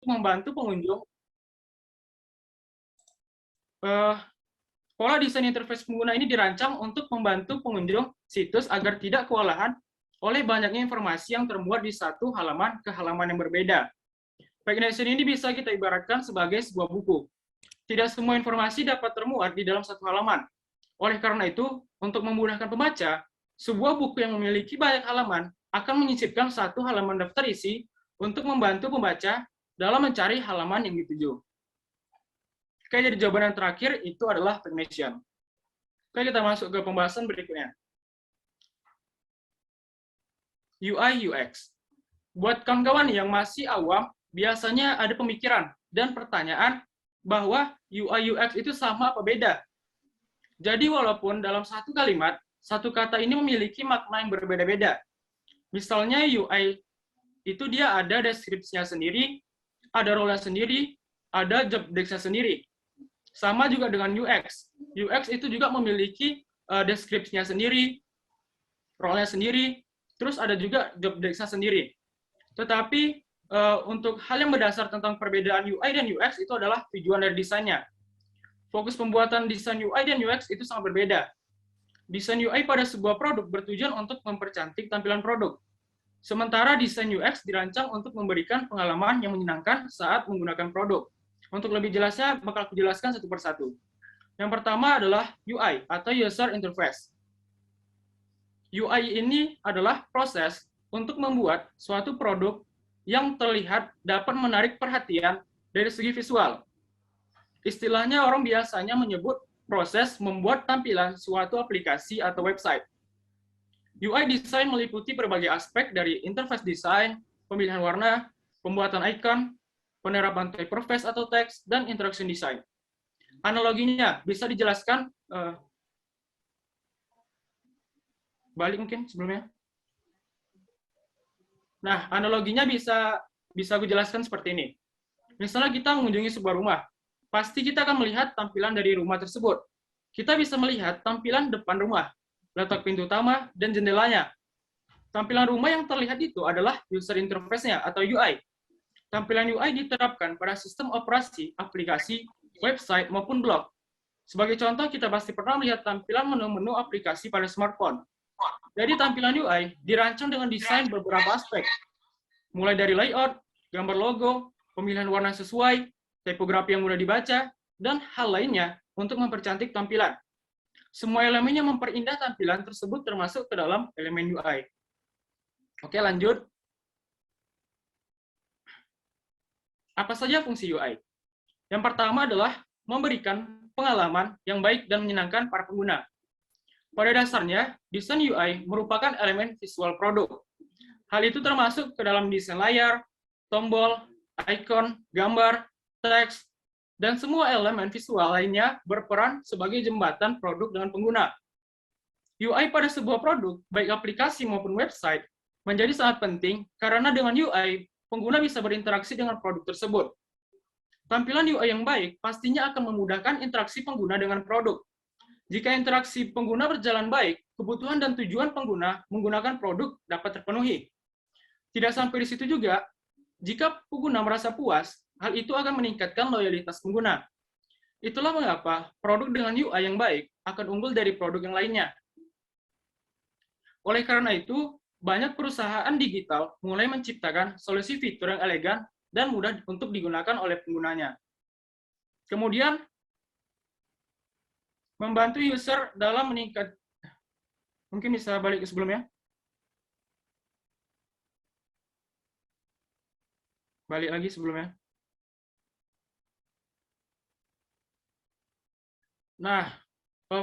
membantu pengunjung. Pola desain interface pengguna ini dirancang untuk membantu pengunjung situs agar tidak kewalahan oleh banyaknya informasi yang termuat di satu halaman ke halaman yang berbeda. Page nation ini bisa kita ibaratkan sebagai sebuah buku. Tidak semua informasi dapat termuat di dalam satu halaman. Oleh karena itu, untuk memudahkan pembaca, sebuah buku yang memiliki banyak halaman akan menyisipkan satu halaman daftar isi untuk membantu pembaca dalam mencari halaman yang dituju. Oke, jadi jawaban yang terakhir itu adalah page nation. Oke, kita masuk ke pembahasan berikutnya. UI UX. Buat kawan-kawan yang masih awam, biasanya ada pemikiran dan pertanyaan bahwa UI UX itu sama apa beda. Jadi walaupun dalam satu kalimat, satu kata ini memiliki makna yang berbeda-beda. Misalnya UI itu dia ada deskripsinya sendiri, ada role-nya sendiri, ada job desk-nya sendiri. Sama juga dengan UX. UX itu juga memiliki deskripsinya sendiri, role-nya sendiri, terus ada juga job desk-nya sendiri. Tetapi untuk hal yang mendasar tentang perbedaan UI dan UX itu adalah tujuan dari desainnya. Fokus pembuatan desain UI dan UX itu sangat berbeda. Desain UI pada sebuah produk bertujuan untuk mempercantik tampilan produk. Sementara desain UX dirancang untuk memberikan pengalaman yang menyenangkan saat menggunakan produk. Untuk lebih jelasnya, bakal aku jelaskan satu persatu. Yang pertama adalah UI, atau User Interface. UI ini adalah proses untuk membuat suatu produk yang terlihat dapat menarik perhatian dari segi visual. Istilahnya orang biasanya menyebut proses membuat tampilan suatu aplikasi atau website. UI design meliputi berbagai aspek dari interface design, pemilihan warna, pembuatan icon, penerapan typeface atau teks, dan interaction design. Analoginya bisa dijelaskan, balik mungkin sebelumnya. Nah, analoginya bisa aku jelaskan seperti ini. Misalnya kita mengunjungi sebuah rumah, pasti kita akan melihat tampilan dari rumah tersebut. Kita bisa melihat tampilan depan rumah, letak pintu utama, dan jendelanya. Tampilan rumah yang terlihat itu adalah user interface-nya atau UI. Tampilan UI diterapkan pada sistem operasi, aplikasi, website, maupun blog. Sebagai contoh, kita pasti pernah melihat tampilan menu-menu aplikasi pada smartphone. Jadi tampilan UI dirancang dengan desain beberapa aspek, mulai dari layout, gambar logo, pemilihan warna sesuai, tipografi yang mudah dibaca, dan hal lainnya untuk mempercantik tampilan. Semua elemen yang memperindah tampilan tersebut termasuk ke dalam elemen UI. Oke, lanjut. Apa saja fungsi UI? Yang pertama adalah memberikan pengalaman yang baik dan menyenangkan para pengguna. Pada dasarnya, desain UI merupakan elemen visual produk. Hal itu termasuk ke dalam desain layar, tombol, icon, gambar, teks, dan semua elemen visual lainnya berperan sebagai jembatan produk dengan pengguna. UI pada sebuah produk, baik aplikasi maupun website, menjadi sangat penting karena dengan UI, pengguna bisa berinteraksi dengan produk tersebut. Tampilan UI yang baik pastinya akan memudahkan interaksi pengguna dengan produk. Jika interaksi pengguna berjalan baik, kebutuhan dan tujuan pengguna menggunakan produk dapat terpenuhi. Tidak sampai di situ juga, jika pengguna merasa puas, hal itu akan meningkatkan loyalitas pengguna. Itulah mengapa produk dengan UI yang baik akan unggul dari produk yang lainnya. Oleh karena itu, banyak perusahaan digital mulai menciptakan solusi fitur yang elegan dan mudah untuk digunakan oleh penggunanya. Kemudian, membantu user dalam meningkat. Mungkin bisa balik ke sebelumnya. Balik lagi sebelumnya. Nah,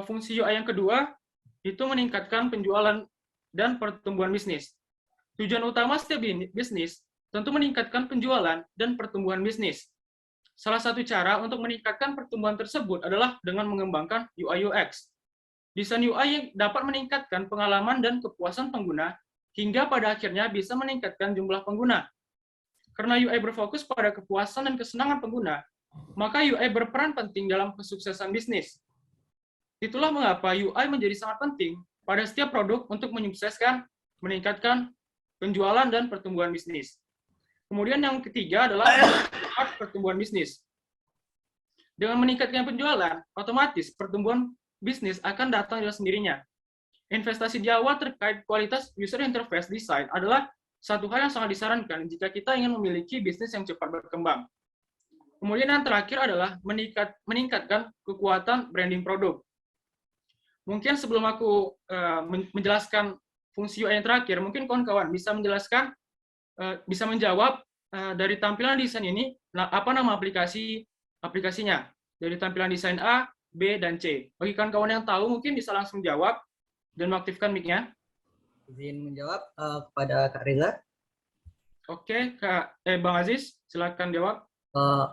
fungsi UI yang kedua itu meningkatkan penjualan dan pertumbuhan bisnis. Tujuan utama setiap bisnis tentu meningkatkan penjualan dan pertumbuhan bisnis. Salah satu cara untuk meningkatkan pertumbuhan tersebut adalah dengan mengembangkan UI UX. Desain UI dapat meningkatkan pengalaman dan kepuasan pengguna hingga pada akhirnya bisa meningkatkan jumlah pengguna. Karena UI berfokus pada kepuasan dan kesenangan pengguna, maka UI berperan penting dalam kesuksesan bisnis. Itulah mengapa UI menjadi sangat penting pada setiap produk untuk menyukseskan, meningkatkan penjualan dan pertumbuhan bisnis. Kemudian yang ketiga adalah pertumbuhan bisnis. Dengan meningkatkan penjualan, otomatis pertumbuhan bisnis akan datang dengan sendirinya. Investasi di awal terkait kualitas user interface design adalah satu hal yang sangat disarankan jika kita ingin memiliki bisnis yang cepat berkembang. Kemudian yang terakhir adalah meningkatkan kekuatan branding produk. Mungkin sebelum aku menjelaskan fungsi UI yang terakhir, mungkin kawan-kawan bisa menjelaskan, bisa menjawab dari tampilan desain ini, apa nama aplikasinya. Dari tampilan desain A, B, dan C. Bagi kawan-kawan yang tahu, mungkin bisa langsung jawab dan mengaktifkan mic-nya. Izin menjawab kepada Kak Reza. Oke, Bang Aziz, silakan jawab.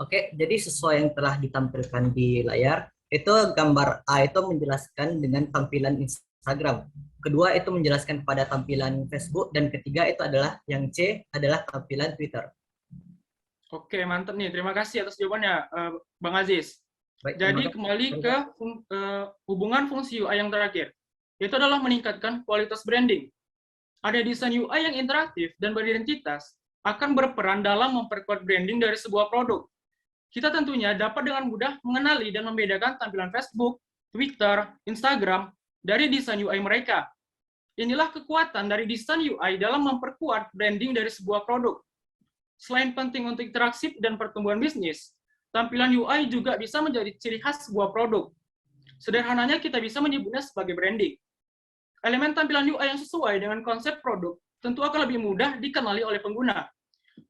Oke, jadi sesuai yang telah ditampilkan di layar, itu gambar A itu menjelaskan dengan tampilan Instagram. Kedua itu menjelaskan pada tampilan Facebook, dan ketiga itu adalah yang C adalah tampilan Twitter. Oke, mantap nih. Terima kasih atas jawabannya, Bang Aziz. Baik, Jadi kembali ke hubungan fungsi UI yang terakhir. Itu adalah meningkatkan kualitas branding. Ada desain UI yang interaktif dan beridentitas akan berperan dalam memperkuat branding dari sebuah produk. Kita tentunya dapat dengan mudah mengenali dan membedakan tampilan Facebook, Twitter, Instagram dari desain UI mereka. Inilah kekuatan dari desain UI dalam memperkuat branding dari sebuah produk. Selain penting untuk interaksi dan pertumbuhan bisnis, tampilan UI juga bisa menjadi ciri khas sebuah produk. Sederhananya kita bisa menyebutnya sebagai branding. Elemen tampilan UI yang sesuai dengan konsep produk tentu akan lebih mudah dikenali oleh pengguna.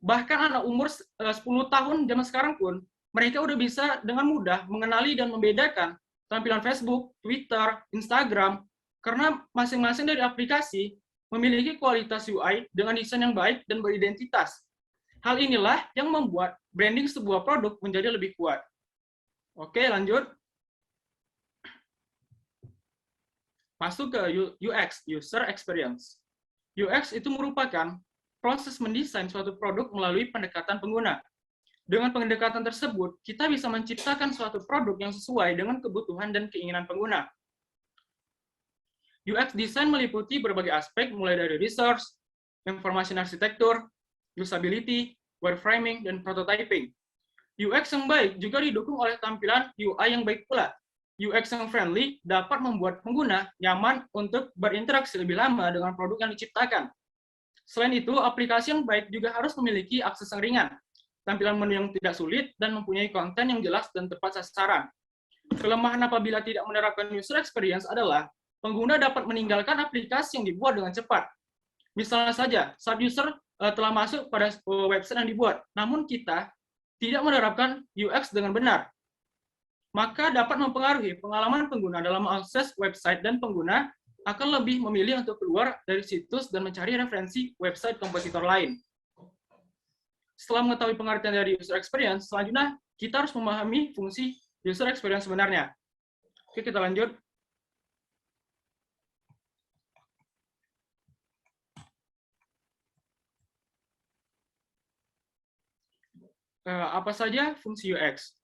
Bahkan anak umur 10 tahun zaman sekarang pun, mereka udah bisa dengan mudah mengenali dan membedakan tampilan Facebook, Twitter, Instagram, karena masing-masing dari aplikasi memiliki kualitas UI dengan desain yang baik dan beridentitas. Hal inilah yang membuat branding sebuah produk menjadi lebih kuat. Oke, lanjut. Masuk ke UX, User Experience. UX itu merupakan proses mendesain suatu produk melalui pendekatan pengguna. Dengan pendekatan tersebut, kita bisa menciptakan suatu produk yang sesuai dengan kebutuhan dan keinginan pengguna. UX design meliputi berbagai aspek, mulai dari research, information arsitektur, usability, wireframing, dan prototyping. UX yang baik juga didukung oleh tampilan UI yang baik pula. UX yang friendly dapat membuat pengguna nyaman untuk berinteraksi lebih lama dengan produk yang diciptakan. Selain itu, aplikasi yang baik juga harus memiliki akses yang ringan, tampilan menu yang tidak sulit, dan mempunyai konten yang jelas dan tepat sasaran. Kelemahan apabila tidak menerapkan user experience adalah pengguna dapat meninggalkan aplikasi yang dibuat dengan cepat. Misalnya saja, saat user telah masuk pada website yang dibuat, namun kita tidak menerapkan UX dengan benar, maka dapat mempengaruhi pengalaman pengguna dalam mengakses website, dan pengguna akan lebih memilih untuk keluar dari situs dan mencari referensi website kompetitor lain. Setelah mengetahui pengertian dari user experience, selanjutnya kita harus memahami fungsi user experience sebenarnya. Oke, kita lanjut. Apa saja fungsi UX?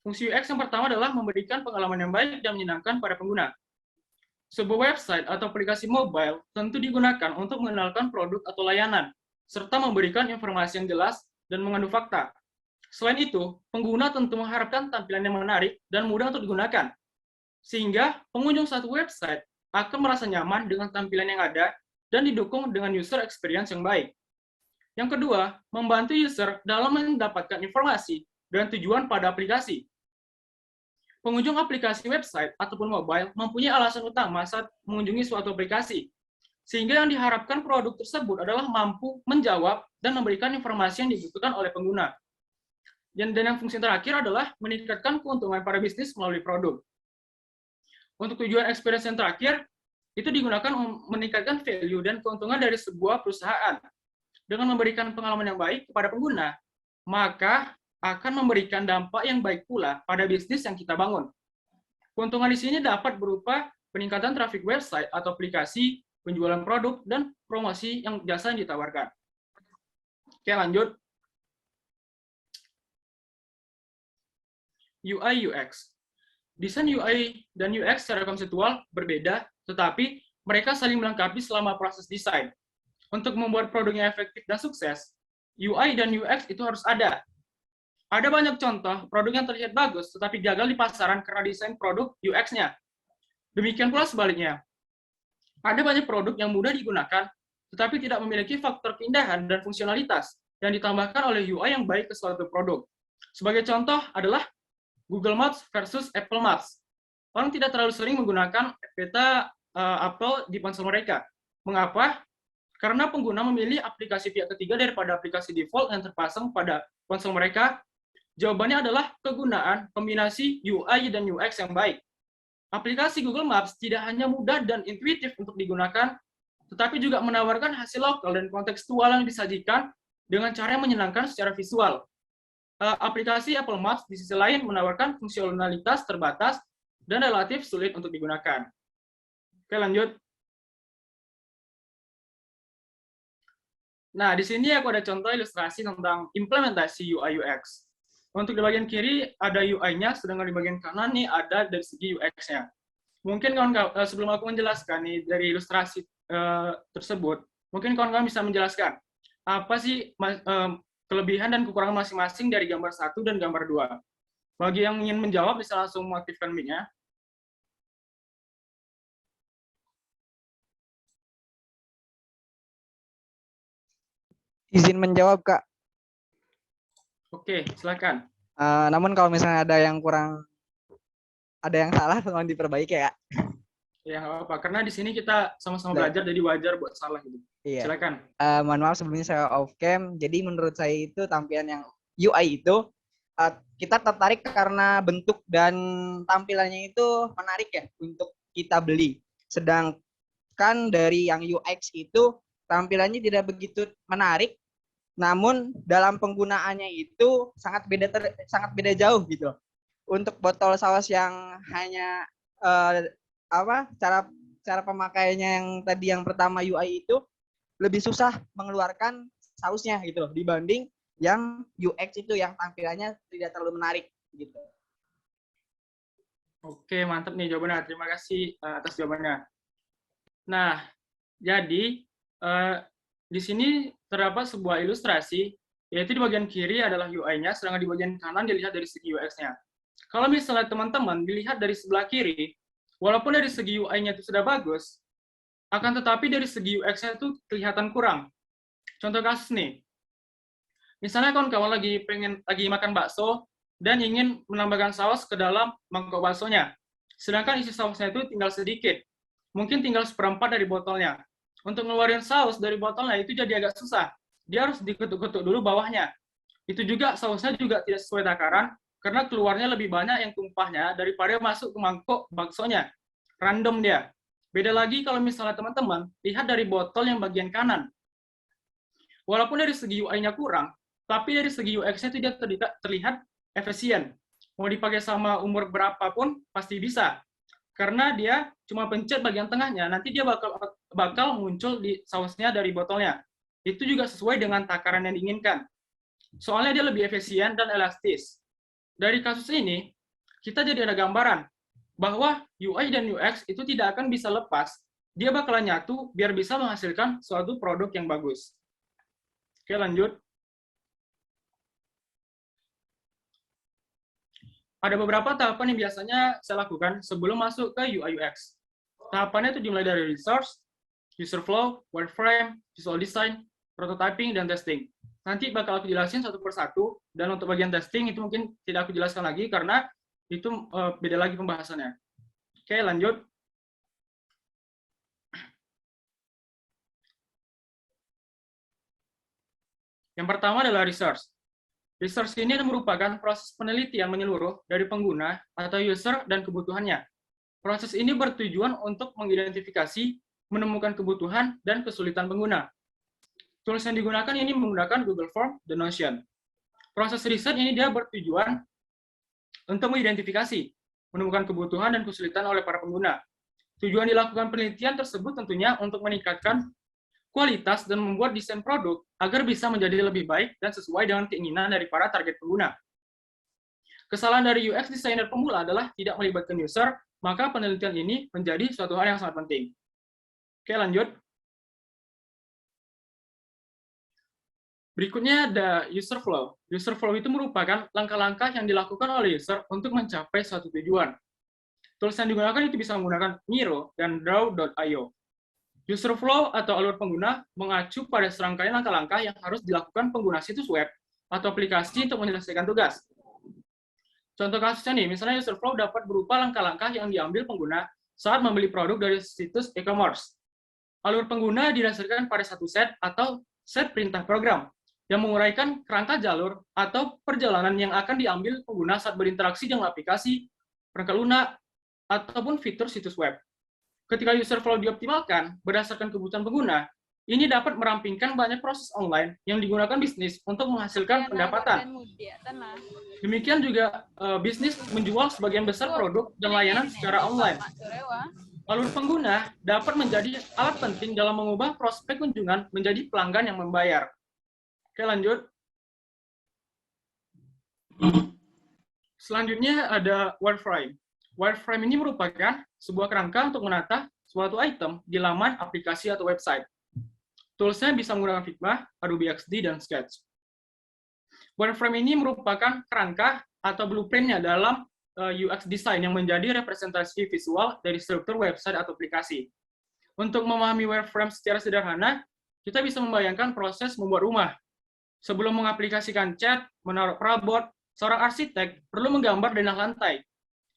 Fungsi UX yang pertama adalah memberikan pengalaman yang baik dan menyenangkan pada pengguna. Sebuah website atau aplikasi mobile tentu digunakan untuk mengenalkan produk atau layanan, serta memberikan informasi yang jelas dan mengandung fakta. Selain itu, pengguna tentu mengharapkan tampilan yang menarik dan mudah untuk digunakan, sehingga pengunjung satu website akan merasa nyaman dengan tampilan yang ada dan didukung dengan user experience yang baik. Yang kedua, membantu user dalam mendapatkan informasi dan tujuan pada aplikasi. Pengunjung aplikasi website ataupun mobile mempunyai alasan utama saat mengunjungi suatu aplikasi, sehingga yang diharapkan produk tersebut adalah mampu menjawab dan memberikan informasi yang dibutuhkan oleh pengguna. Dan yang fungsi terakhir adalah meningkatkan keuntungan para bisnis melalui produk. Untuk tujuan experience yang terakhir, itu digunakan untuk meningkatkan value dan keuntungan dari sebuah perusahaan. Dengan memberikan pengalaman yang baik kepada pengguna, maka akan memberikan dampak yang baik pula pada bisnis yang kita bangun. Keuntungan di sini dapat berupa peningkatan trafik website atau aplikasi, penjualan produk, dan promosi yang jasa yang ditawarkan. Oke, lanjut. UI UX. Desain UI dan UX secara konseptual berbeda, tetapi mereka saling melengkapi selama proses desain. Untuk membuat produknya efektif dan sukses, UI dan UX itu harus ada. Ada banyak contoh produk yang terlihat bagus, tetapi gagal di pasaran karena desain produk UX-nya. Demikian pula sebaliknya. Ada banyak produk yang mudah digunakan, tetapi tidak memiliki faktor keindahan dan fungsionalitas yang ditambahkan oleh UI yang baik ke suatu produk. Sebagai contoh adalah Google Maps versus Apple Maps. Orang tidak terlalu sering menggunakan peta Apple di ponsel mereka. Mengapa? Karena pengguna memilih aplikasi pihak ketiga daripada aplikasi default yang terpasang pada ponsel mereka. Jawabannya adalah kegunaan kombinasi UI dan UX yang baik. Aplikasi Google Maps tidak hanya mudah dan intuitif untuk digunakan, tetapi juga menawarkan hasil lokal dan kontekstual yang disajikan dengan cara yang menyenangkan secara visual. Aplikasi Apple Maps di sisi lain menawarkan fungsionalitas terbatas dan relatif sulit untuk digunakan. Oke, lanjut. Nah, di sini aku ada contoh ilustrasi tentang implementasi UI UX. Untuk di bagian kiri ada UI-nya, sedangkan di bagian kanan nih ada dari segi UX-nya. Mungkin kawan-kawan, sebelum aku menjelaskan nih dari ilustrasi tersebut, mungkin kawan-kawan bisa menjelaskan apa sih kelebihan dan kekurangan masing-masing dari gambar 1 dan gambar 2. Bagi yang ingin menjawab, bisa langsung mengaktifkan mic-nya. Izin menjawab, Kak. Oke, silakan. Namun kalau misalnya ada yang kurang, ada yang salah, tolong diperbaiki ya, Kak. Ya, nggak apa-apa. Karena di sini kita sama-sama belajar, jadi wajar buat salah gitu. Iya. Silakan. Mohon maaf sebelumnya saya off cam. Jadi menurut saya itu tampilan yang UI itu kita tertarik karena bentuk dan tampilannya itu menarik ya untuk kita beli. Sedangkan dari yang UX itu tampilannya tidak begitu menarik, namun dalam penggunaannya itu sangat beda jauh gitu. Untuk botol saus yang hanya cara pemakaiannya yang tadi yang pertama UI itu lebih susah mengeluarkan sausnya gitu loh, dibanding yang UX itu yang tampilannya tidak terlalu menarik gitu. Oke, mantap nih jawabannya. Terima kasih atas jawabannya. Nah, jadi di sini terdapat sebuah ilustrasi, yaitu di bagian kiri adalah UI-nya, sedangkan di bagian kanan dilihat dari segi UX-nya. Kalau misalnya teman-teman dilihat dari sebelah kiri, walaupun dari segi UI-nya itu sudah bagus, akan tetapi dari segi UX-nya itu kelihatan kurang. Contoh kasus nih, misalnya kawan-kawan lagi makan bakso dan ingin menambahkan saus ke dalam mangkok baksonya, sedangkan isi sausnya itu tinggal sedikit, mungkin tinggal seperempat dari botolnya. Untuk ngeluarin saus dari botolnya itu jadi agak susah. Dia harus diketuk-ketuk dulu bawahnya. Itu juga sausnya juga tidak sesuai takaran, karena keluarnya lebih banyak yang tumpahnya daripada masuk ke mangkok baksonya. Random dia. Beda lagi kalau misalnya teman-teman lihat dari botol yang bagian kanan. Walaupun dari segi UI-nya kurang, tapi dari segi UX-nya itu dia terlihat efisien. Mau dipakai sama umur berapapun pasti bisa. Karena dia cuma pencet bagian tengahnya, nanti dia bakal muncul di sausnya dari botolnya. Itu juga sesuai dengan takaran yang diinginkan. Soalnya dia lebih efisien dan elastis. Dari kasus ini, kita jadi ada gambaran bahwa UI dan UX itu tidak akan bisa lepas. Dia bakalan nyatu biar bisa menghasilkan suatu produk yang bagus. Oke, lanjut. Ada beberapa tahapan yang biasanya saya lakukan sebelum masuk ke UI UX. Tahapannya itu dimulai dari research, user flow, wireframe, visual design, prototyping, dan testing. Nanti bakal aku jelasin satu persatu, dan untuk bagian testing itu mungkin tidak aku jelaskan lagi karena itu beda lagi pembahasannya. Oke, lanjut. Yang pertama adalah research. Research ini merupakan proses penelitian menyeluruh dari pengguna atau user dan kebutuhannya. Proses ini bertujuan untuk mengidentifikasi, menemukan kebutuhan, dan kesulitan pengguna. Tools yang digunakan ini menggunakan Google Form dan Notion. Proses riset ini dia bertujuan untuk mengidentifikasi, menemukan kebutuhan dan kesulitan oleh para pengguna. Tujuan dilakukan penelitian tersebut tentunya untuk meningkatkan kualitas dan membuat desain produk agar bisa menjadi lebih baik dan sesuai dengan keinginan dari para target pengguna. Kesalahan dari UX designer pemula adalah tidak melibatkan user, maka penelitian ini menjadi suatu hal yang sangat penting. Oke, lanjut. Berikutnya ada user flow. User flow itu merupakan langkah-langkah yang dilakukan oleh user untuk mencapai suatu tujuan. Tools yang digunakan itu bisa menggunakan Miro dan Draw.io. User flow atau alur pengguna mengacu pada serangkaian langkah-langkah yang harus dilakukan pengguna situs web atau aplikasi untuk menyelesaikan tugas. Contoh kasusnya nih, misalnya user flow dapat berupa langkah-langkah yang diambil pengguna saat membeli produk dari situs e-commerce. Alur pengguna didasarkan pada satu set atau set perintah program yang menguraikan kerangka jalur atau perjalanan yang akan diambil pengguna saat berinteraksi dengan aplikasi, perangkat lunak, ataupun fitur situs web. Ketika user flow dioptimalkan berdasarkan kebutuhan pengguna, ini dapat merampingkan banyak proses online yang digunakan bisnis untuk menghasilkan pendapatan. Demikian juga bisnis menjual sebagian besar produk dan layanan secara online. Alur pengguna dapat menjadi alat penting dalam mengubah prospek kunjungan menjadi pelanggan yang membayar. Oke, lanjut. Selanjutnya ada wireframe. Wireframe ini merupakan sebuah kerangka untuk menata suatu item di laman aplikasi atau website. Toolsnya bisa menggunakan Figma, Adobe XD, dan Sketch. Wireframe ini merupakan kerangka atau blueprint-nya dalam UX design yang menjadi representasi visual dari struktur website atau aplikasi. Untuk memahami wireframe secara sederhana, kita bisa membayangkan proses membuat rumah. Sebelum mengaplikasikan cat, menaruh perabot, seorang arsitek perlu menggambar denah lantai.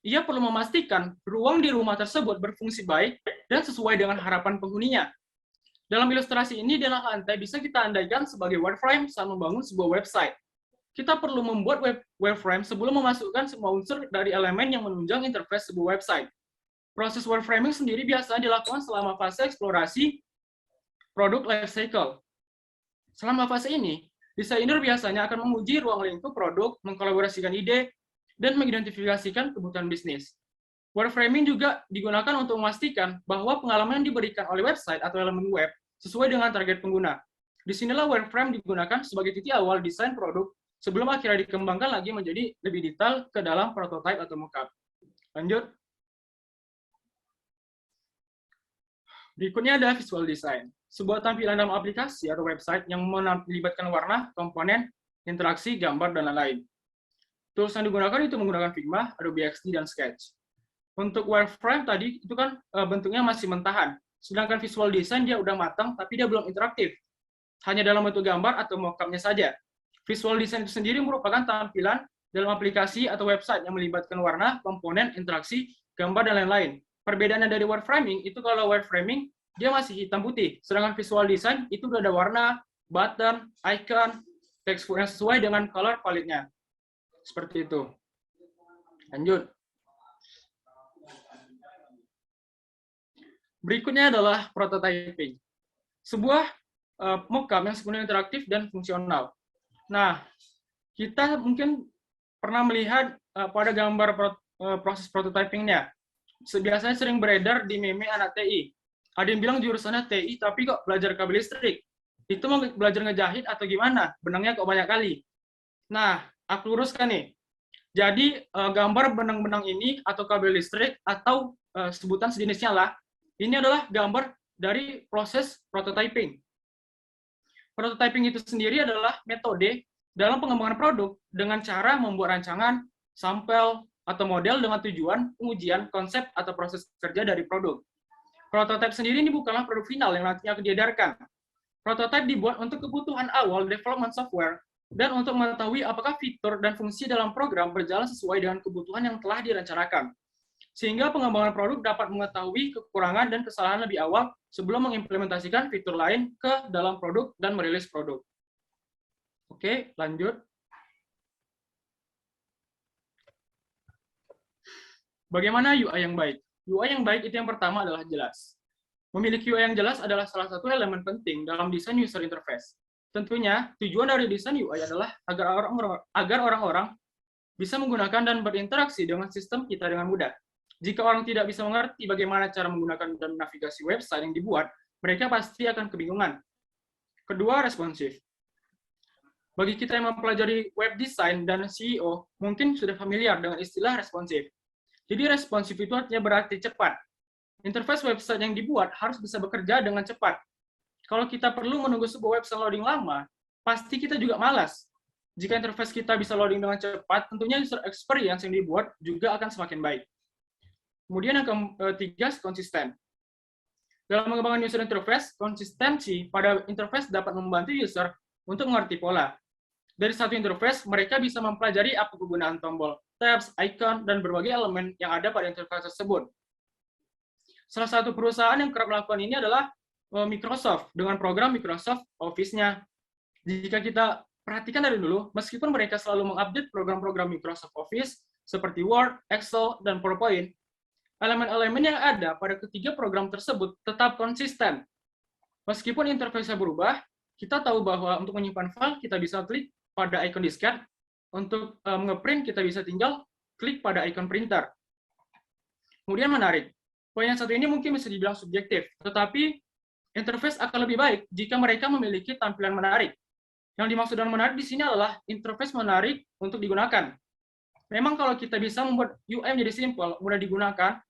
Ia perlu memastikan ruang di rumah tersebut berfungsi baik dan sesuai dengan harapan penghuninya. Dalam ilustrasi ini, denah lantai bisa kita andaikan sebagai wireframe saat membangun sebuah website. Kita perlu membuat wireframe sebelum memasukkan semua unsur dari elemen yang menunjang interface sebuah website. Proses wireframing sendiri biasanya dilakukan selama fase eksplorasi produk life cycle. Selama fase ini, desainer biasanya akan menguji ruang lingkup produk, mengkolaborasikan ide, dan mengidentifikasikan kebutuhan bisnis. Wireframing juga digunakan untuk memastikan bahwa pengalaman yang diberikan oleh website atau elemen web sesuai dengan target pengguna. Disinilah wireframe digunakan sebagai titik awal desain produk sebelum akhirnya dikembangkan lagi menjadi lebih detail ke dalam prototype atau mockup. Lanjut. Berikutnya ada visual design. Sebuah tampilan dalam aplikasi atau website yang melibatkan warna, komponen, interaksi, gambar, dan lain-lain. Tools yang digunakan itu menggunakan Figma, Adobe XD, dan Sketch. Untuk wireframe tadi itu kan bentuknya masih mentahan. Sedangkan visual design dia udah matang, tapi dia belum interaktif. Hanya dalam bentuk gambar atau mock-up-nya saja. Visual design itu sendiri merupakan tampilan dalam aplikasi atau website yang melibatkan warna, komponen, interaksi, gambar, dan lain-lain. Perbedaannya dari wireframing, itu kalau wireframing, dia masih hitam putih. Sedangkan visual design, itu udah ada warna, button, icon, text yang sesuai dengan color palette-nya. Seperti itu. Lanjut. Berikutnya adalah prototyping. Sebuah mockup yang sepenuhnya interaktif dan fungsional. Nah, kita mungkin pernah melihat pada gambar proses prototyping-nya. Biasanya sering beredar di meme anak TI. Ada yang bilang jurusannya TI, tapi kok belajar kabel listrik. Itu mau belajar ngejahit atau gimana? Benangnya kok banyak kali. Nah, aku luruskan nih. Jadi, gambar benang-benang ini, atau kabel listrik, atau sebutan sejenisnya lah, ini adalah gambar dari proses prototyping. Prototyping itu sendiri adalah metode dalam pengembangan produk dengan cara membuat rancangan, sampel, atau model dengan tujuan pengujian konsep atau proses kerja dari produk. Prototype sendiri ini bukanlah produk final yang nantinya akan diedarkan. Prototype dibuat untuk kebutuhan awal development software dan untuk mengetahui apakah fitur dan fungsi dalam program berjalan sesuai dengan kebutuhan yang telah direncanakan. Sehingga pengembangan produk dapat mengetahui kekurangan dan kesalahan lebih awal sebelum mengimplementasikan fitur lain ke dalam produk dan merilis produk. Oke, lanjut. Bagaimana UI yang baik? UI yang baik itu yang pertama adalah jelas. Memiliki UI yang jelas adalah salah satu elemen penting dalam desain user interface. Tentunya, tujuan dari desain UI adalah agar orang-orang bisa menggunakan dan berinteraksi dengan sistem kita dengan mudah. Jika orang tidak bisa mengerti bagaimana cara menggunakan dan navigasi website yang dibuat, mereka pasti akan kebingungan. Kedua, responsif. Bagi kita yang mempelajari web design dan SEO, mungkin sudah familiar dengan istilah responsif. Jadi responsif itu artinya berarti cepat. Interface website yang dibuat harus bisa bekerja dengan cepat. Kalau kita perlu menunggu sebuah website loading lama, pasti kita juga malas. Jika interface kita bisa loading dengan cepat, tentunya user experience yang dibuat juga akan semakin baik. Kemudian yang ketiga, konsisten. Dalam mengembangkan user interface, konsistensi pada interface dapat membantu user untuk mengerti pola. Dari satu interface, mereka bisa mempelajari apa kegunaan tombol, tabs, icon, dan berbagai elemen yang ada pada interface tersebut. Salah satu perusahaan yang kerap melakukan ini adalah Microsoft, dengan program Microsoft Office-nya. Jika kita perhatikan dari dulu, meskipun mereka selalu mengupdate program-program Microsoft Office, seperti Word, Excel, dan PowerPoint, elemen-elemen yang ada pada ketiga program tersebut tetap konsisten. Meskipun interface-nya berubah, kita tahu bahwa untuk menyimpan file, kita bisa klik pada icon disket, untuk nge-print, kita bisa tinggal klik pada icon printer. Kemudian menarik. Poin yang satu ini mungkin bisa dibilang subjektif, tetapi interface akan lebih baik jika mereka memiliki tampilan menarik. Yang dimaksud dengan menarik di sini adalah interface menarik untuk digunakan. Memang kalau kita bisa membuat UI menjadi simpel, mudah digunakan,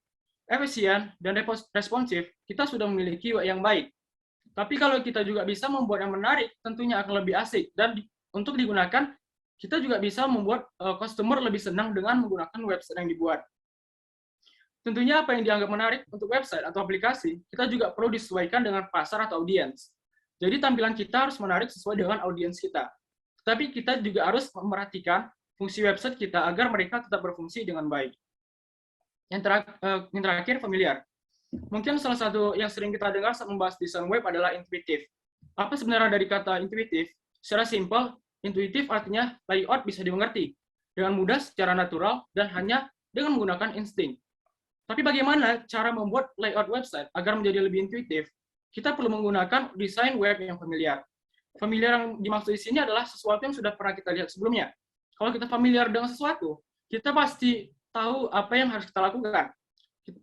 efisien, dan responsif, kita sudah memiliki UI yang baik. Tapi kalau kita juga bisa membuat yang menarik, tentunya akan lebih asik. Dan untuk digunakan, kita juga bisa membuat customer lebih senang dengan menggunakan website yang dibuat. Tentunya apa yang dianggap menarik untuk website atau aplikasi, kita juga perlu disesuaikan dengan pasar atau audiens. Jadi tampilan kita harus menarik sesuai dengan audiens kita. Tapi kita juga harus memperhatikan fungsi website kita agar mereka tetap berfungsi dengan baik. Yang terakhir, familiar. Mungkin salah satu yang sering kita dengar saat membahas desain web adalah intuitif. Apa sebenarnya dari kata intuitif? Secara simpel, intuitif artinya layout bisa dimengerti dengan mudah, secara natural, dan hanya dengan menggunakan insting. Tapi bagaimana cara membuat layout website agar menjadi lebih intuitif? Kita perlu menggunakan desain web yang familiar. Familiar yang dimaksud di sini adalah sesuatu yang sudah pernah kita lihat sebelumnya. Kalau kita familiar dengan sesuatu, kita pasti tahu apa yang harus kita lakukan.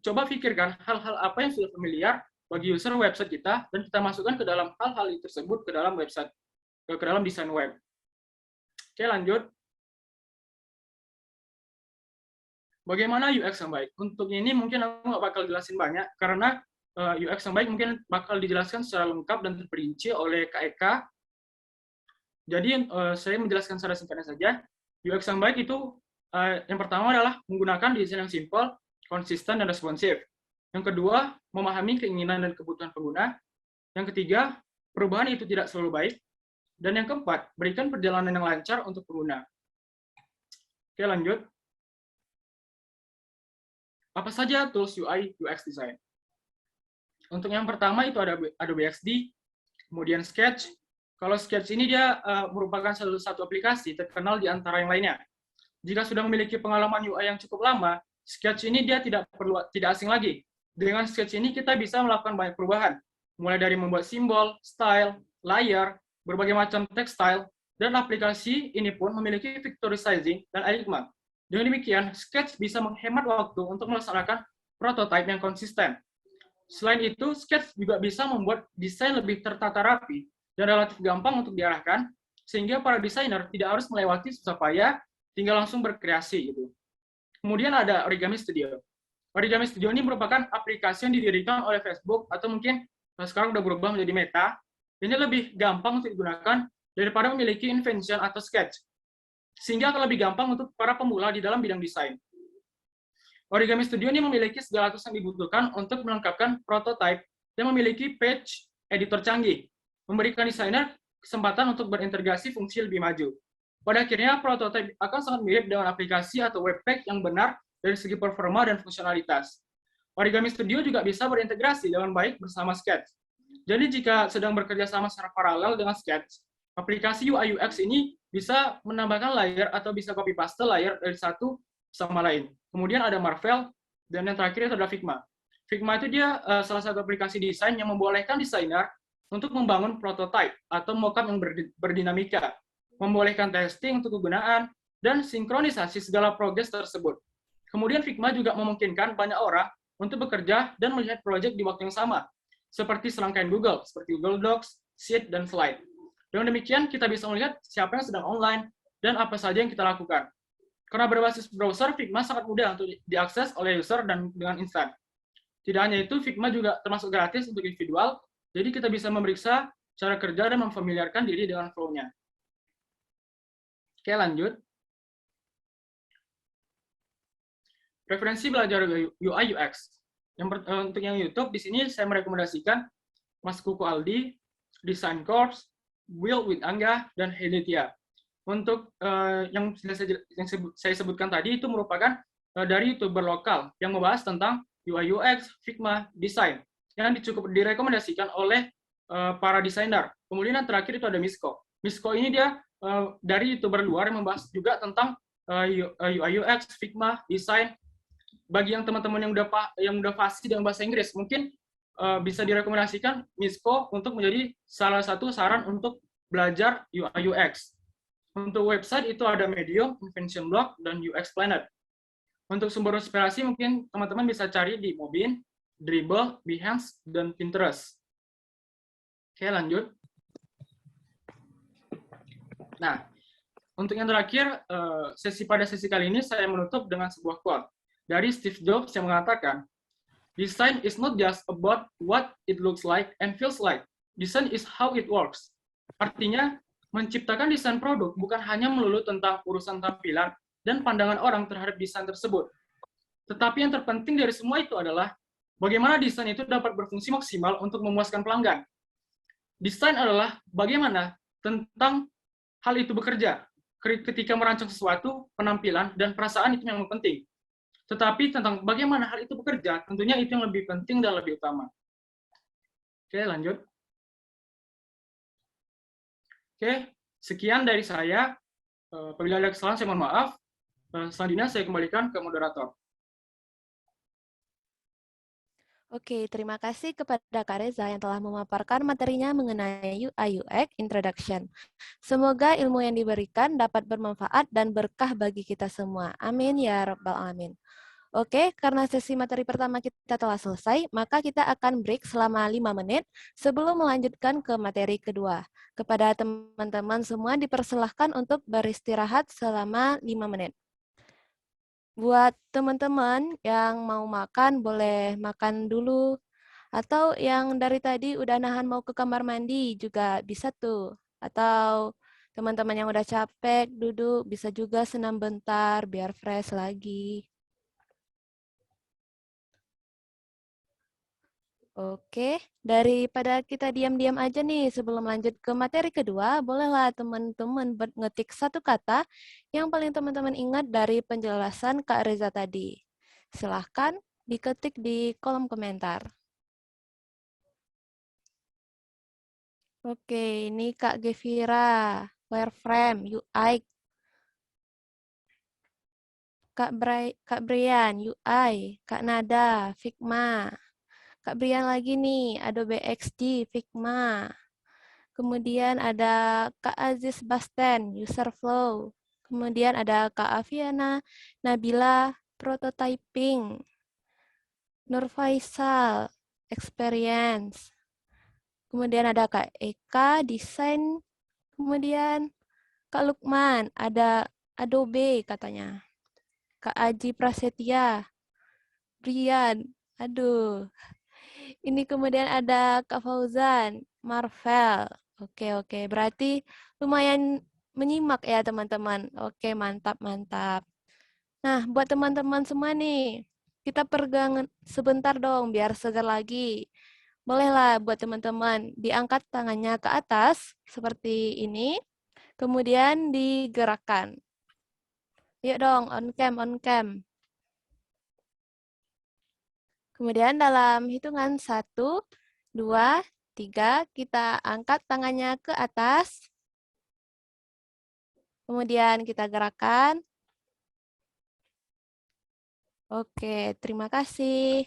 Coba pikirkan hal-hal apa yang sudah familiar bagi user website kita, dan kita masukkan ke dalam hal-hal tersebut ke dalam website, ke dalam desain web. Oke, lanjut. Bagaimana UX yang baik? Untuk ini mungkin aku nggak bakal jelasin banyak, karena UX yang baik mungkin bakal dijelaskan secara lengkap dan terperinci oleh Kak Eka. Jadi saya menjelaskan secara singkatnya saja. UX yang baik itu yang pertama adalah menggunakan desain yang simple, konsisten, dan responsif. Yang kedua, memahami keinginan dan kebutuhan pengguna. Yang ketiga, perubahan itu tidak selalu baik. Dan yang keempat, berikan perjalanan yang lancar untuk pengguna. Oke, lanjut. Apa saja tools UI UX design? Untuk yang pertama itu ada Adobe XD, kemudian Sketch. Kalau Sketch ini dia merupakan salah satu aplikasi terkenal di antara yang lainnya. Jika sudah memiliki pengalaman UI yang cukup lama, Sketch ini dia tidak asing lagi. Dengan Sketch ini kita bisa melakukan banyak perubahan, mulai dari membuat simbol, style, layar, berbagai macam text style, dan aplikasi ini pun memiliki fitur resizing dan alignment. Dengan demikian, Sketch bisa menghemat waktu untuk melaksanakan prototipe yang konsisten. Selain itu, Sketch juga bisa membuat desain lebih tertata rapi dan relatif gampang untuk diarahkan, sehingga para desainer tidak harus melewati susah payah, tinggal langsung berkreasi gitu. Kemudian ada Origami Studio. Origami Studio ini merupakan aplikasi yang didirikan oleh Facebook, atau mungkin sekarang udah berubah menjadi Meta. Ini lebih gampang untuk digunakan daripada memiliki Invention atau Sketch, sehingga akan lebih gampang untuk para pemula di dalam bidang desain. Origami Studio ini memiliki segala tools yang dibutuhkan untuk melengkapkan prototipe dan memiliki page editor canggih, memberikan desainer kesempatan untuk berintegrasi fungsi lebih maju. Pada akhirnya, prototipe akan sangat mirip dengan aplikasi atau webpack yang benar dari segi performa dan fungsionalitas. Origami Studio juga bisa berintegrasi dengan baik bersama Sketch. Jadi jika sedang bekerja sama secara paralel dengan Sketch, aplikasi UI UX ini bisa menambahkan layer atau bisa copy paste layer dari satu sama lain. Kemudian ada Marvel, dan yang terakhir itu adalah Figma. Figma itu dia salah satu aplikasi desain yang membolehkan desainer untuk membangun prototipe atau mockup yang berdinamika, membolehkan testing untuk kegunaan, dan sinkronisasi segala progres tersebut. Kemudian Figma juga memungkinkan banyak orang untuk bekerja dan melihat proyek di waktu yang sama, seperti serangkaian Google, seperti Google Docs, Sheet, dan Slide. Dengan demikian, kita bisa melihat siapa yang sedang online dan apa saja yang kita lakukan. Karena berbasis browser, Figma sangat mudah untuk diakses oleh user dan dengan instan. Tidak hanya itu, Figma juga termasuk gratis untuk individual, jadi kita bisa memeriksa cara kerja dan memfamiliarkan diri dengan flow-nya. Oke, lanjut. Referensi belajar UI UX. Untuk yang YouTube, di sini saya merekomendasikan Mas Kuku Aldi, Design Course, Will with Angga, dan Heditia. Untuk yang saya sebutkan tadi itu merupakan dari YouTuber lokal yang membahas tentang UI UX, Figma, desain yang cukup direkomendasikan oleh para desainer. Kemudian yang terakhir itu ada Misko. Misko ini dia dari YouTuber luar yang membahas juga tentang UI UX, Figma, desain. Bagi yang teman-teman yang udah fasih dengan bahasa Inggris, mungkin bisa direkomendasikan Misko untuk menjadi salah satu saran untuk belajar UI UX. Untuk website itu ada Medium, Invention Blog, dan UX Planet. Untuk sumber inspirasi mungkin teman-teman bisa cari di Mobin, Dribbble, Behance, dan Pinterest. Oke, lanjut. Nah, untuk yang terakhir, pada sesi kali ini saya menutup dengan sebuah quote dari Steve Jobs yang mengatakan, "Design is not just about what it looks like and feels like. Design is how it works." Artinya, menciptakan desain produk bukan hanya melulu tentang urusan tampilan dan pandangan orang terhadap desain tersebut. Tetapi yang terpenting dari semua itu adalah bagaimana desain itu dapat berfungsi maksimal untuk memuaskan pelanggan. Desain adalah bagaimana tentang hal itu bekerja. Ketika merancang sesuatu, penampilan, dan perasaan itu yang penting. Tetapi tentang bagaimana hal itu bekerja, tentunya itu yang lebih penting dan lebih utama. Oke, lanjut. Oke, sekian dari saya. Apabila ada kesalahan, saya mohon maaf. Selanjutnya saya kembalikan ke moderator. Oke, terima kasih kepada Kak Reza yang telah memaparkan materinya mengenai UI UX Introduction. Semoga ilmu yang diberikan dapat bermanfaat dan berkah bagi kita semua. Amin ya Rabbal Alamin. Oke, karena sesi materi pertama kita telah selesai, maka kita akan break selama 5 menit sebelum melanjutkan ke materi kedua. Kepada teman-teman semua dipersilahkan untuk beristirahat selama 5 menit. Buat teman-teman yang mau makan, boleh makan dulu. Atau yang dari tadi udah nahan mau ke kamar mandi juga bisa tuh. Atau teman-teman yang udah capek duduk, bisa juga senam bentar biar fresh lagi. Oke, daripada kita diam-diam aja nih sebelum lanjut ke materi kedua, bolehlah teman-teman ngetik satu kata yang paling teman-teman ingat dari penjelasan Kak Reza tadi. Silahkan diketik di kolom komentar. Oke, ini Kak Gevira, wireframe, UI. Kak Brian, UI. Kak Nada, Figma. Kak Brian lagi nih, Adobe XD, Figma. Kemudian ada Kak Aziz Basten, User Flow. Kemudian ada Kak Aviana, Nabila, Prototyping. Nur Faisal, Experience. Kemudian ada Kak Eka, Desain. Kemudian Kak Lukman, ada Adobe katanya. Kak Aji Prasetya, Brian, aduh. Ini kemudian ada Kak Fauzan, Marvel. Oke, berarti lumayan menyimak ya teman-teman. Oke, mantap. Nah, buat teman-teman semua nih, kita peregang sebentar dong biar segar lagi. Bolehlah buat teman-teman diangkat tangannya ke atas seperti ini, kemudian digerakkan. Yuk dong, on cam. Kemudian dalam hitungan 1, 2, 3, kita angkat tangannya ke atas. Kemudian kita gerakkan. Oke, terima kasih.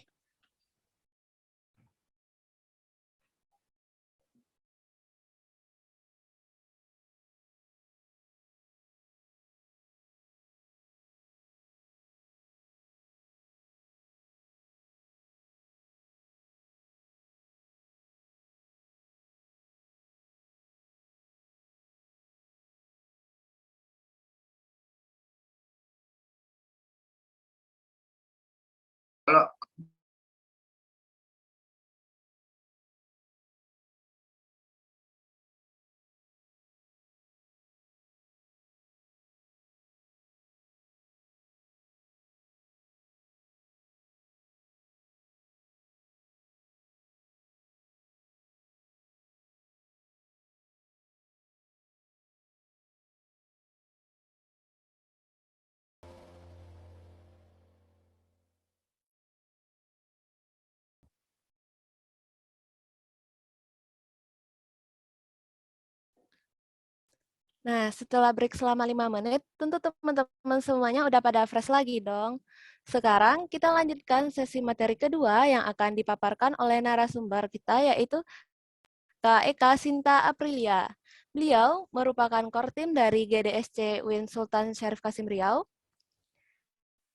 Kalau Nah, setelah break selama 5 menit, tentu teman-teman semuanya udah pada fresh lagi dong. Sekarang kita lanjutkan sesi materi kedua yang akan dipaparkan oleh narasumber kita, yaitu Kak Eka Sinta Aprilia. Beliau merupakan kortim dari GDSC UIN Sultan Syarif Kasim Riau,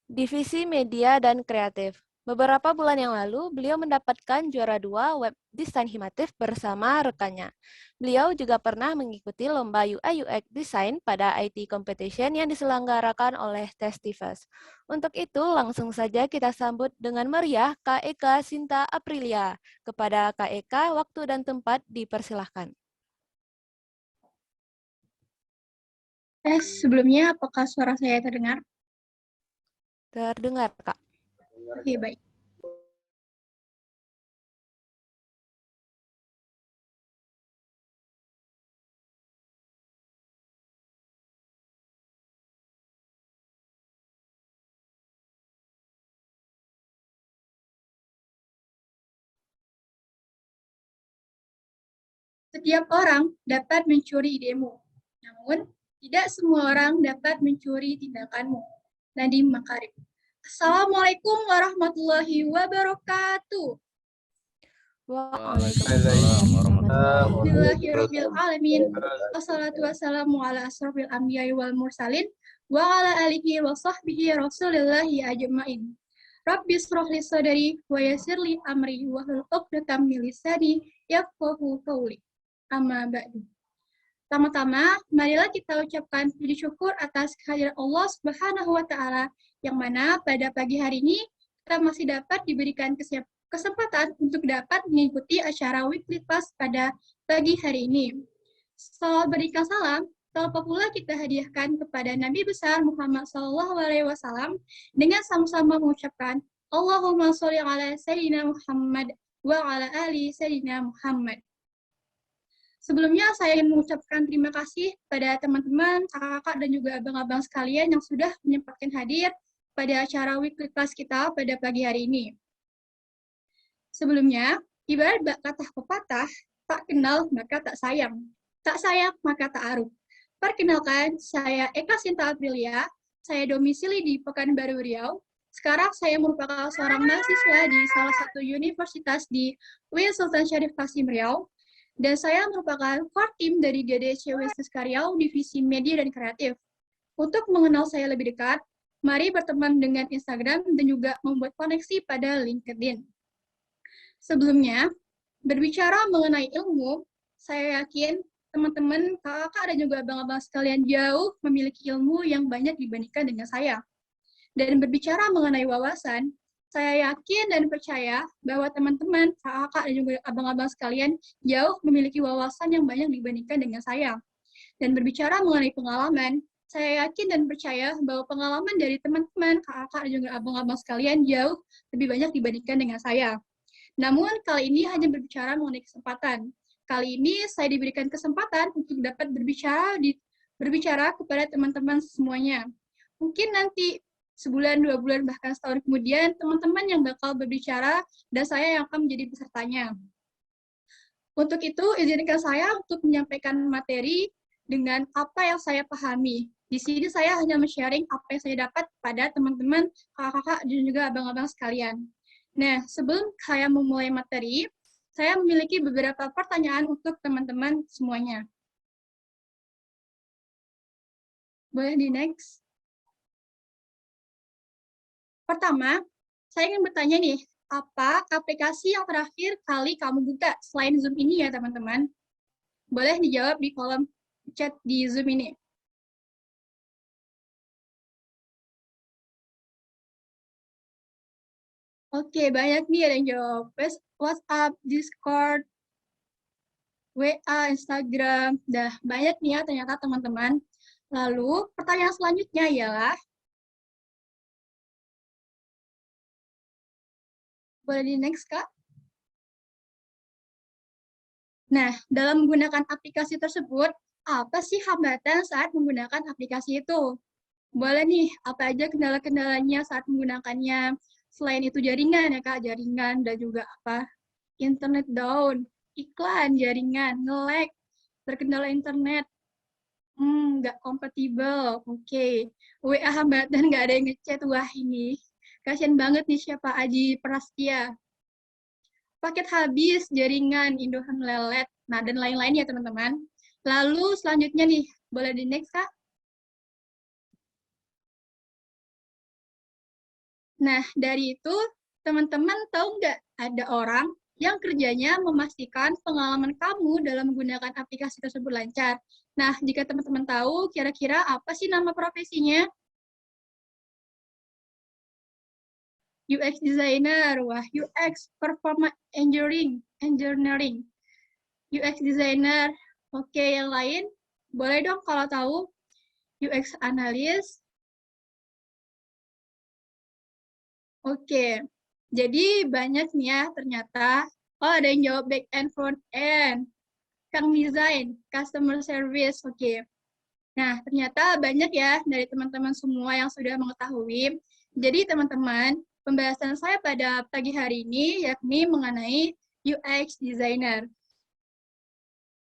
Divisi Media dan Kreatif. Beberapa bulan yang lalu, beliau mendapatkan juara 2 web desain Himatif bersama rekannya. Beliau juga pernah mengikuti lomba UI UX Design pada IT Competition yang diselenggarakan oleh Testifus. Untuk itu, langsung saja kita sambut dengan meriah Kak Eka Sinta Aprilia. Kepada Kak Eka, waktu dan tempat dipersilahkan. Sebelumnya apakah suara saya terdengar? Terdengar, Kak. Oke, baik. Setiap orang dapat mencuri idemu, namun tidak semua orang dapat mencuri tindakanmu. Nadiem Makarim. Assalamualaikum warahmatullahi wabarakatuh. Waalaikumsalam warahmatullahi Bismillahirrahmanirrahim. Wassalatu wassalamu ala asrofil anbiya'i wal mursalin wa ala alihi wa sahbihi rasulillahi ajma'in. Rabbi shrah li sadri wa yassir li amri wa hlul 'uqdatam min lisani yafqahu qawli. Amma ba'du. Pertama-tama, marilah kita ucapkan puji syukur atas kehadiran Allah Subhanahu wa Ta'ala, yang mana pada pagi hari ini kita masih dapat diberikan kesempatan untuk dapat mengikuti acara weekly class pada pagi hari ini. Setelah berikan salam, tanpa pula kita hadiahkan kepada Nabi besar Muhammad SAW dengan sama-sama mengucapkan Allahumma sholli ala Sayyidina Muhammad wa ala ali Sayyidina Muhammad. Sebelumnya saya ingin mengucapkan terima kasih pada teman-teman, kakak-kakak, dan juga abang-abang sekalian yang sudah menyempatkan hadir pada acara weekly class kita pada pagi hari ini. Sebelumnya, ibarat kata pepatah, tak kenal maka tak sayang maka tak aruh. Perkenalkan, saya Eka Sinta Aprilia, saya domisili di Pekanbaru Riau. Sekarang saya merupakan seorang mahasiswa di salah satu universitas di UIN Sultan Syarif Kasim Riau. Dan saya merupakan core team dari GDSC UIN Riau, Divisi Media dan Kreatif. Untuk mengenal saya lebih dekat, mari berteman dengan Instagram dan juga membuat koneksi pada LinkedIn. Sebelumnya, berbicara mengenai ilmu, saya yakin teman-teman, kakak, dan juga abang-abang sekalian jauh memiliki ilmu yang banyak dibandingkan dengan saya. Dan berbicara mengenai wawasan, saya yakin dan percaya bahwa teman-teman, kakak, dan juga abang-abang sekalian jauh memiliki wawasan yang banyak dibandingkan dengan saya. Dan berbicara mengenai pengalaman, saya yakin dan percaya bahwa pengalaman dari teman-teman, kakak, dan juga abang-abang sekalian jauh lebih banyak dibandingkan dengan saya. Namun, kali ini hanya berbicara mengenai kesempatan. Kali ini saya diberikan kesempatan untuk dapat berbicara kepada teman-teman semuanya. Mungkin nanti sebulan, 2 bulan, bahkan setahun kemudian, teman-teman yang bakal berbicara dan saya yang akan menjadi pesertanya. Untuk itu, izinkan saya untuk menyampaikan materi dengan apa yang saya pahami. Di sini saya hanya men-sharing apa yang saya dapat pada teman-teman, kakak-kakak, dan juga abang-abang sekalian. Nah, sebelum saya memulai materi, saya memiliki beberapa pertanyaan untuk teman-teman semuanya. Boleh di next? Pertama, saya ingin bertanya nih, apa aplikasi yang terakhir kali kamu buka selain Zoom ini ya teman-teman? Boleh dijawab di kolom chat di Zoom ini. Oke, banyak nih ada yang jawab. WhatsApp, Discord, WA, Instagram. Dah banyak nih ya ternyata teman-teman. Lalu, pertanyaan selanjutnya ialah, boleh di next, Kak? Nah, dalam menggunakan aplikasi tersebut, apa sih hambatan saat menggunakan aplikasi itu? Boleh nih, apa aja kendala-kendalanya saat menggunakannya? Selain itu jaringan ya Kak, jaringan dan juga apa? Internet down, iklan, jaringan, nge-lag, terkendala internet. Nggak kompatibel. Oke. WA hambatan nggak ada yang ngechat. Wah ini. Kasian banget nih siapa Aji Prastia. Paket habis, jaringan, Indohan melelet. Nah, dan lain-lain ya teman-teman. Lalu selanjutnya nih, boleh di next Kak? Nah, dari itu teman-teman tahu nggak ada orang yang kerjanya memastikan pengalaman kamu dalam menggunakan aplikasi tersebut lancar. Nah, jika teman-teman tahu, kira-kira apa sih nama profesinya? UX designer, wah UX performance engineering, UX designer. Oke, yang lain boleh dong kalau tahu UX analis. Oke, jadi banyak nih ya ternyata. Oh, ada yang jawab back end, front end, Kang design, customer service. Oke. Nah, ternyata banyak ya dari teman-teman semua yang sudah mengetahui. Jadi teman-teman, pembahasan saya pada pagi hari ini yakni mengenai UX designer.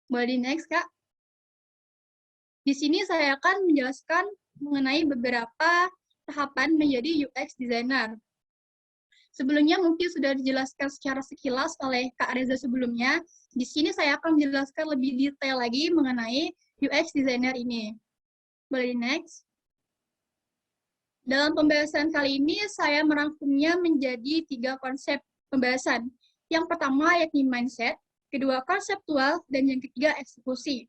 Boleh di next, Kak? Di sini saya akan menjelaskan mengenai beberapa tahapan menjadi UX designer. Sebelumnya mungkin sudah dijelaskan secara sekilas oleh Kak Reza sebelumnya. Di sini saya akan menjelaskan lebih detail lagi mengenai UX designer ini. Boleh di next? Dalam pembahasan kali ini, saya merangkumnya menjadi 3 konsep pembahasan. Yang pertama yakni mindset, kedua konseptual, dan yang ketiga eksekusi.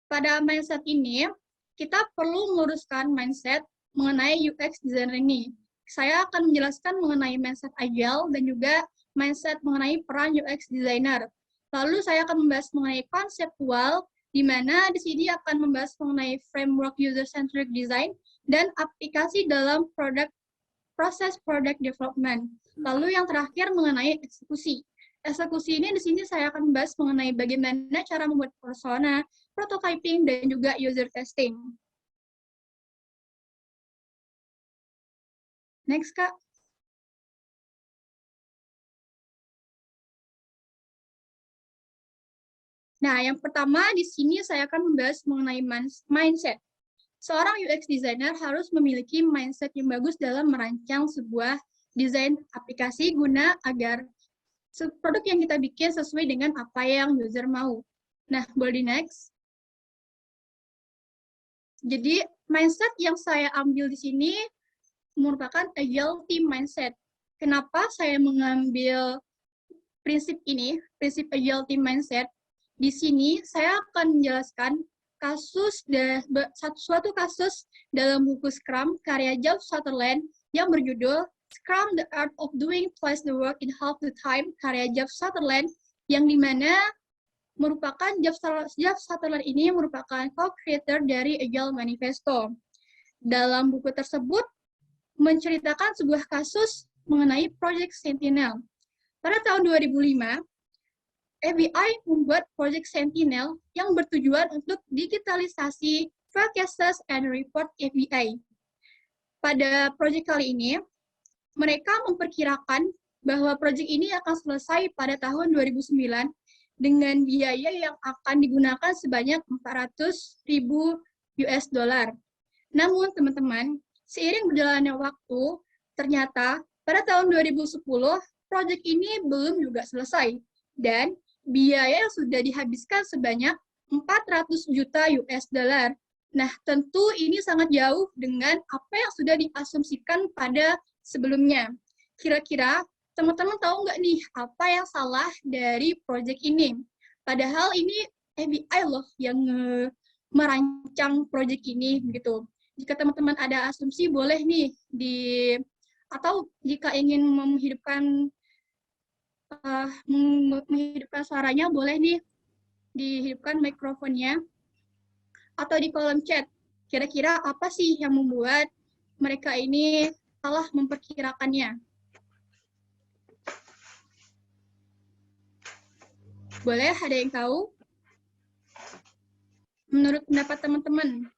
Pada mindset ini, kita perlu meluruskan mindset mengenai UX designer ini. Saya akan menjelaskan mengenai mindset agile dan juga mindset mengenai peran UX designer. Lalu saya akan membahas mengenai konseptual, di mana di sini akan membahas mengenai framework user-centric design dan aplikasi dalam proses product development. Lalu yang terakhir mengenai eksekusi. Eksekusi ini di sini saya akan membahas mengenai bagaimana cara membuat persona, prototyping, dan juga user testing. Next, Kak. Nah, yang pertama di sini saya akan membahas mengenai mindset. Seorang UX designer harus memiliki mindset yang bagus dalam merancang sebuah desain aplikasi guna agar produk yang kita bikin sesuai dengan apa yang user mau. Nah, boleh di next. Jadi, mindset yang saya ambil di sini merupakan agile team mindset. Kenapa saya mengambil prinsip ini, prinsip agile team mindset? Di sini saya akan menjelaskan suatu kasus dalam buku Scrum karya Jeff Sutherland yang berjudul Scrum: The Art of Doing Twice the Work in Half the Time karya Jeff Sutherland, yang dimana merupakan Jeff Sutherland ini merupakan co-creator dari Agile Manifesto. Dalam buku tersebut menceritakan sebuah kasus mengenai Project Sentinel. Pada tahun 2005, FBI membuat Project Sentinel yang bertujuan untuk digitalisasi file cases and report FBI. Pada proyek kali ini, mereka memperkirakan bahwa proyek ini akan selesai pada tahun 2009 dengan biaya yang akan digunakan sebanyak 400.000 US dollar. Namun, teman-teman, seiring berjalannya waktu, ternyata pada tahun 2010, proyek ini belum juga selesai. Dan biaya yang sudah dihabiskan sebanyak 400 juta US dollar. Nah, tentu ini sangat jauh dengan apa yang sudah diasumsikan pada sebelumnya. Kira-kira teman-teman tahu nggak nih apa yang salah dari proyek ini? Padahal ini FBI loh yang merancang proyek ini begitu. Jika teman-teman ada asumsi boleh nih atau jika ingin menghidupkan suaranya boleh nih dihidupkan mikrofonnya atau di kolom chat. Kira-kira apa sih yang membuat mereka ini salah memperkirakannya? Boleh ada yang tahu? Menurut pendapat teman-teman.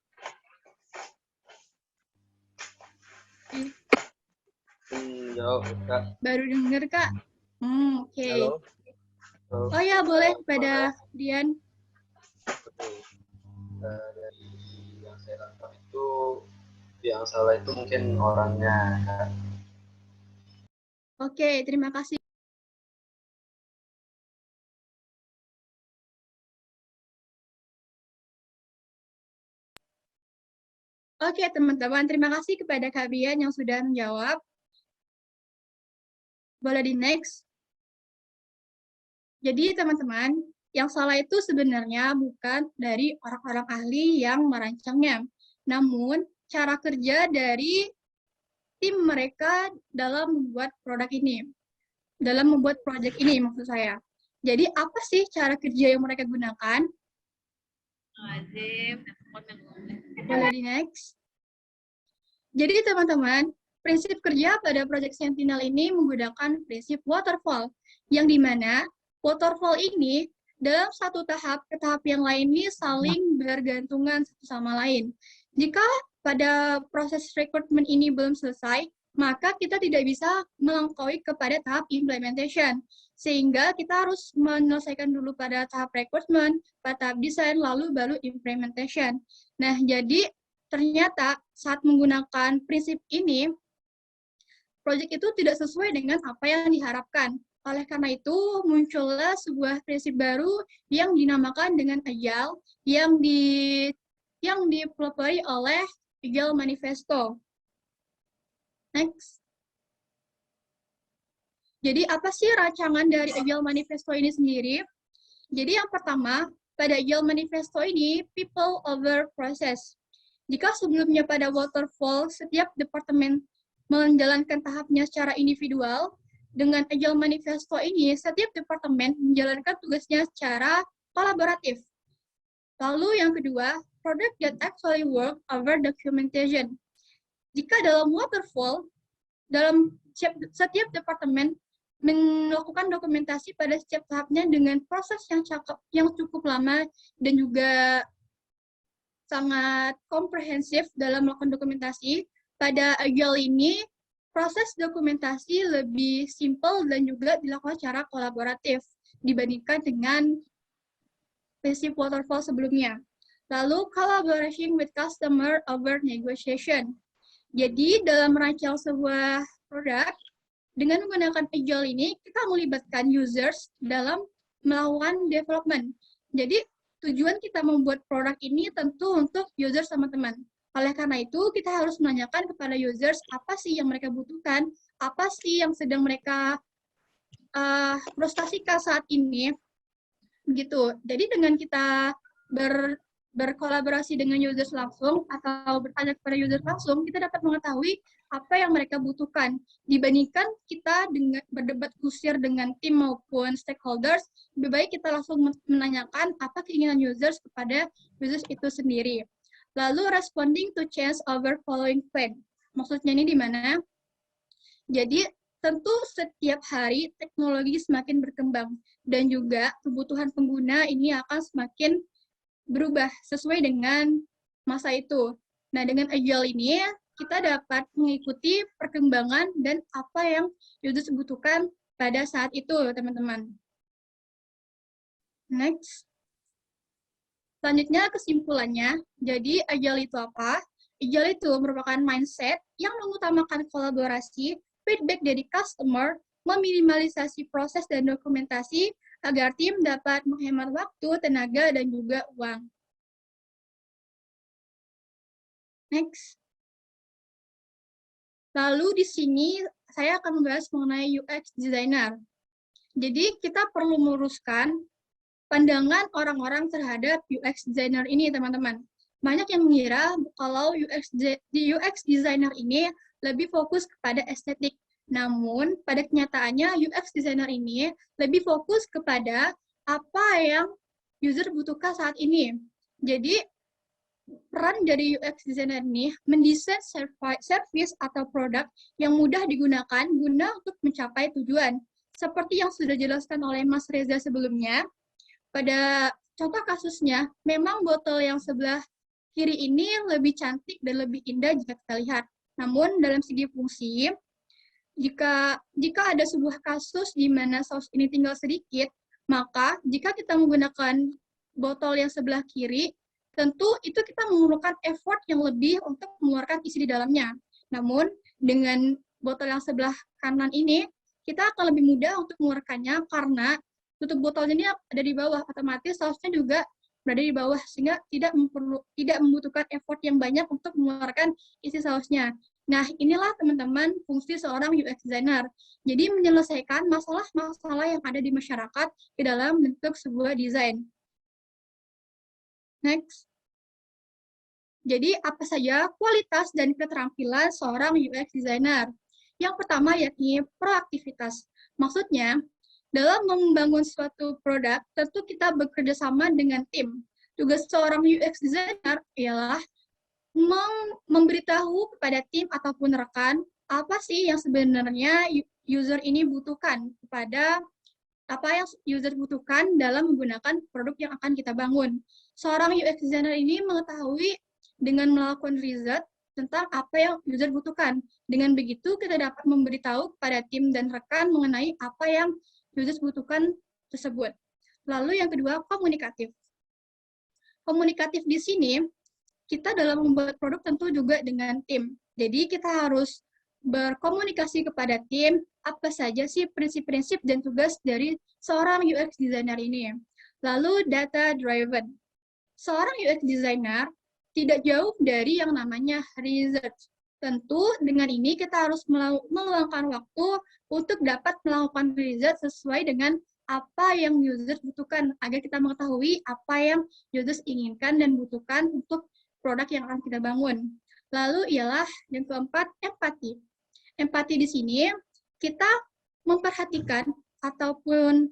Baru dengar, Kak? Oke. Oh ya, boleh pada Dian. saya tangkap itu yang salah itu mungkin orangnya. Oke, terima kasih. Oke, teman-teman, terima kasih kepada Kak Bian yang sudah menjawab. Boleh di next. Jadi, teman-teman, yang salah itu sebenarnya bukan dari orang-orang ahli yang merancangnya, namun cara kerja dari tim mereka dalam membuat produk ini, dalam membuat project ini maksud saya. Jadi, apa sih cara kerja yang mereka gunakan? Boleh di next. Jadi teman-teman, prinsip kerja pada Project Sentinel ini menggunakan prinsip waterfall, yang dimana waterfall ini dalam satu tahap ke tahap yang lain ini saling bergantungan satu sama lain. Jika pada proses rekrutmen ini belum selesai, maka kita tidak bisa melangkaui kepada tahap implementation. Sehingga kita harus menyelesaikan dulu pada tahap rekrutmen, pada tahap desain, lalu baru implementation. Nah, jadi ternyata saat menggunakan prinsip ini, proyek itu tidak sesuai dengan apa yang diharapkan. Oleh karena itu, muncullah sebuah prinsip baru yang dinamakan dengan Agile, yang dipelopori oleh Agile Manifesto. Next. Jadi, apa sih rancangan dari Agile Manifesto ini sendiri? Jadi, yang pertama, pada Agile Manifesto ini, people over process. Jika sebelumnya pada waterfall, setiap departemen menjalankan tahapnya secara individual, dengan Agile Manifesto ini, setiap departemen menjalankan tugasnya secara kolaboratif. Lalu yang kedua, product that actually work over documentation. Jika dalam waterfall, dalam setiap departemen melakukan dokumentasi pada setiap tahapnya dengan proses yang cukup lama dan juga sangat komprehensif dalam melakukan dokumentasi. Pada Agile ini, proses dokumentasi lebih simpel dan juga dilakukan secara kolaboratif dibandingkan dengan prinsip waterfall sebelumnya. Lalu, collaboration with customer over negotiation. Jadi, dalam merancang sebuah produk, dengan menggunakan Agile ini, kita melibatkan users dalam melakukan development. Jadi, tujuan kita membuat produk ini tentu untuk users teman-teman. Oleh karena itu, kita harus menanyakan kepada users apa sih yang mereka butuhkan, apa sih yang sedang mereka frustasikan saat ini. Begitu. Jadi dengan kita berkolaborasi dengan users langsung atau bertanya kepada users langsung, kita dapat mengetahui apa yang mereka butuhkan. Dibandingkan kita dengan berdebat kusir dengan tim maupun stakeholders, lebih baik kita langsung menanyakan apa keinginan users kepada users itu sendiri. Lalu responding to change over following plan. Maksudnya ini di mana? Jadi tentu setiap hari teknologi semakin berkembang dan juga kebutuhan pengguna ini akan semakin berubah sesuai dengan masa itu. Nah, dengan Agile ini kita dapat mengikuti perkembangan dan apa yang users butuhkan pada saat itu, teman-teman. Next. Selanjutnya kesimpulannya, jadi Agile itu apa? Agile itu merupakan mindset yang mengutamakan kolaborasi, feedback dari customer, meminimalisasi proses dan dokumentasi agar tim dapat menghemat waktu, tenaga, dan juga uang. Next. Lalu di sini saya akan membahas mengenai UX designer. Jadi kita perlu meluruskan pandangan orang-orang terhadap UX designer ini, teman-teman. Banyak yang mengira kalau UX designer ini lebih fokus kepada estetik. Namun, pada kenyataannya UX designer ini lebih fokus kepada apa yang user butuhkan saat ini. Jadi, peran dari UX designer ini mendesain service atau produk yang mudah digunakan guna untuk mencapai tujuan. Seperti yang sudah dijelaskan oleh Mas Reza sebelumnya, pada contoh kasusnya, memang botol yang sebelah kiri ini lebih cantik dan lebih indah jika kita lihat. Namun dalam segi fungsi, jika ada sebuah kasus di mana saus ini tinggal sedikit, maka jika kita menggunakan botol yang sebelah kiri, Tentu itu kita memerlukan effort yang lebih untuk mengeluarkan isi di dalamnya. Namun dengan botol yang sebelah kanan ini, kita akan lebih mudah untuk mengeluarkannya karena tutup botol ini ada di bawah, otomatis sausnya juga berada di bawah, sehingga tidak membutuhkan effort yang banyak untuk mengeluarkan isi sausnya. Nah, inilah teman-teman fungsi seorang UX designer. Jadi menyelesaikan masalah-masalah yang ada di masyarakat di dalam bentuk sebuah desain. Next. Jadi apa saja kualitas dan keterampilan seorang UX designer? Yang pertama yakni proaktivitas. Maksudnya, dalam membangun suatu produk, tentu kita bekerja sama dengan tim. Tugas seorang UX designer ialah memberitahu kepada tim ataupun rekan apa sih yang sebenarnya user ini butuhkan, kepada apa yang user butuhkan dalam menggunakan produk yang akan kita bangun. Seorang UX designer ini mengetahui dengan melakukan riset tentang apa yang user butuhkan. Dengan begitu, kita dapat memberitahu kepada tim dan rekan mengenai apa yang user butuhkan tersebut. Lalu yang kedua, komunikatif. Komunikatif di sini, kita dalam membuat produk tentu juga dengan tim. Jadi kita harus berkomunikasi kepada tim, apa saja sih prinsip-prinsip dan tugas dari seorang UX designer ini. Lalu data driven. Seorang UX designer tidak jauh dari yang namanya research. Tentu dengan ini kita harus meluangkan waktu untuk dapat melakukan riset sesuai dengan apa yang user butuhkan, agar kita mengetahui apa yang user inginkan dan butuhkan untuk produk yang akan kita bangun. Lalu ialah yang keempat, empati. Empati di sini kita memperhatikan ataupun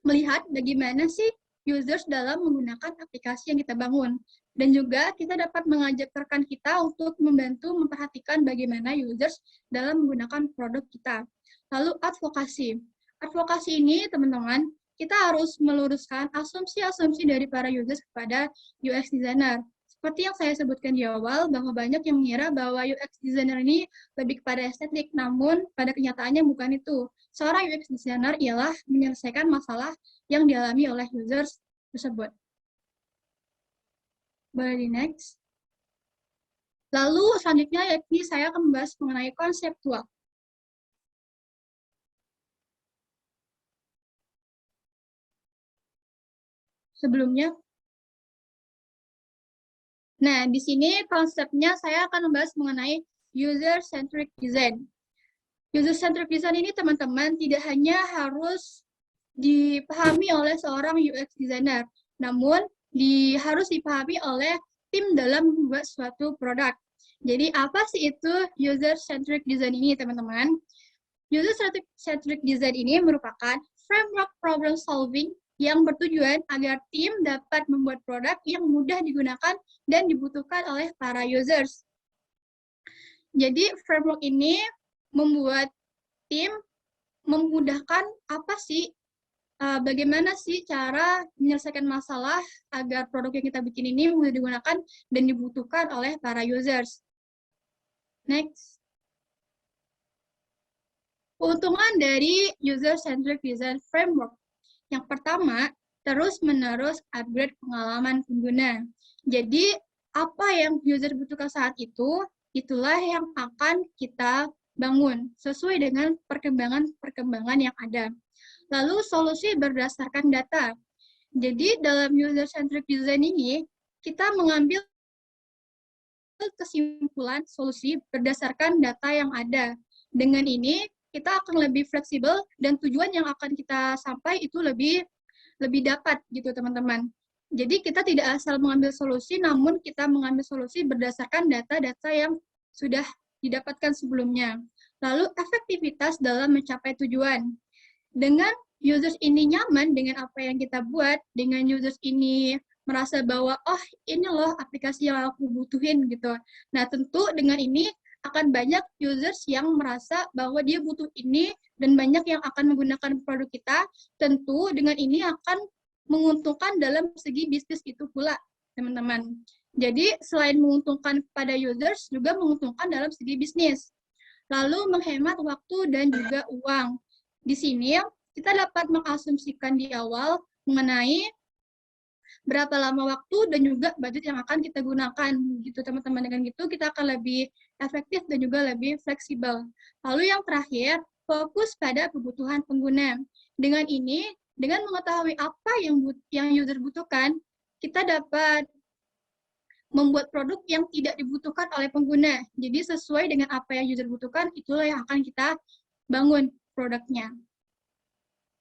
melihat bagaimana sih users dalam menggunakan aplikasi yang kita bangun. Dan juga kita dapat mengajak rekan kita untuk membantu memperhatikan bagaimana users dalam menggunakan produk kita. Lalu advokasi. Advokasi ini teman-teman, kita harus meluruskan asumsi-asumsi dari para users kepada UX designer. Seperti yang saya sebutkan di awal, bahwa banyak yang mengira bahwa UX designer ini lebih kepada estetik, namun pada kenyataannya bukan itu. Seorang UX designer ialah menyelesaikan masalah yang dialami oleh users tersebut. Boleh di next. Lalu selanjutnya yakni saya akan membahas mengenai konseptual. Sebelumnya, nah di sini konsepnya saya akan membahas mengenai user-centric design. User-centric design ini teman-teman tidak hanya harus dipahami oleh seorang UX designer, namun harus dipahami oleh tim dalam membuat suatu produk. Jadi apa sih itu user-centric design ini teman-teman? User-centric design ini merupakan framework problem solving yang bertujuan agar tim dapat membuat produk yang mudah digunakan dan dibutuhkan oleh para users. Jadi framework ini membuat tim memudahkan bagaimana sih cara menyelesaikan masalah agar produk yang kita bikin ini mudah digunakan dan dibutuhkan oleh para users. Next. Keuntungan dari user-centric design framework. Yang pertama, terus-menerus upgrade pengalaman pengguna. Jadi, apa yang user butuhkan saat itu, itulah yang akan kita bangun, sesuai dengan perkembangan yang ada. Lalu, solusi berdasarkan data. Jadi, dalam user-centric design ini, kita mengambil kesimpulan solusi berdasarkan data yang ada. Dengan ini, kita akan lebih fleksibel dan tujuan yang akan kita sampai itu lebih dapat gitu teman-teman. Jadi kita tidak asal mengambil solusi, namun kita mengambil solusi berdasarkan data-data yang sudah didapatkan sebelumnya. Lalu efektivitas dalam mencapai tujuan. Dengan users ini nyaman dengan apa yang kita buat, dengan users ini merasa bahwa oh ini loh aplikasi yang aku butuhin gitu. Nah tentu dengan ini akan banyak users yang merasa bahwa dia butuh ini dan banyak yang akan menggunakan produk kita. Tentu dengan ini akan menguntungkan dalam segi bisnis itu pula, teman-teman. Jadi selain menguntungkan kepada users, juga menguntungkan dalam segi bisnis. Lalu menghemat waktu dan juga uang. Di sini kita dapat mengasumsikan di awal mengenai berapa lama waktu, dan juga budget yang akan kita gunakan gitu teman-teman. Dengan gitu kita akan lebih efektif dan juga lebih fleksibel. Lalu yang terakhir, fokus pada kebutuhan pengguna. Dengan ini, dengan mengetahui apa yang user butuhkan, kita dapat membuat produk yang tidak dibutuhkan oleh pengguna. Jadi sesuai dengan apa yang user butuhkan, itulah yang akan kita bangun produknya.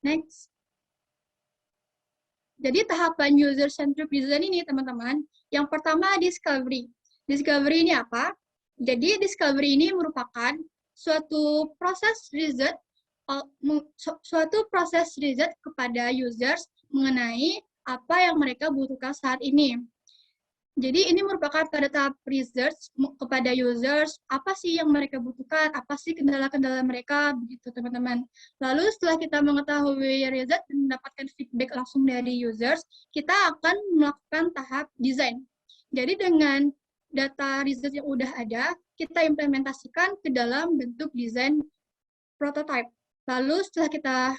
Next. Jadi tahapan user-centric design ini, teman-teman, yang pertama discovery. Discovery ini apa? Jadi discovery ini merupakan suatu proses riset kepada users mengenai apa yang mereka butuhkan saat ini. Jadi ini merupakan pada tahap research kepada users, apa sih yang mereka butuhkan, apa sih kendala-kendala mereka, begitu teman-teman. Lalu setelah kita mengetahui riset dan mendapatkan feedback langsung dari users, kita akan melakukan tahap desain. Jadi dengan data riset yang udah ada, kita implementasikan ke dalam bentuk desain prototype. Lalu setelah kita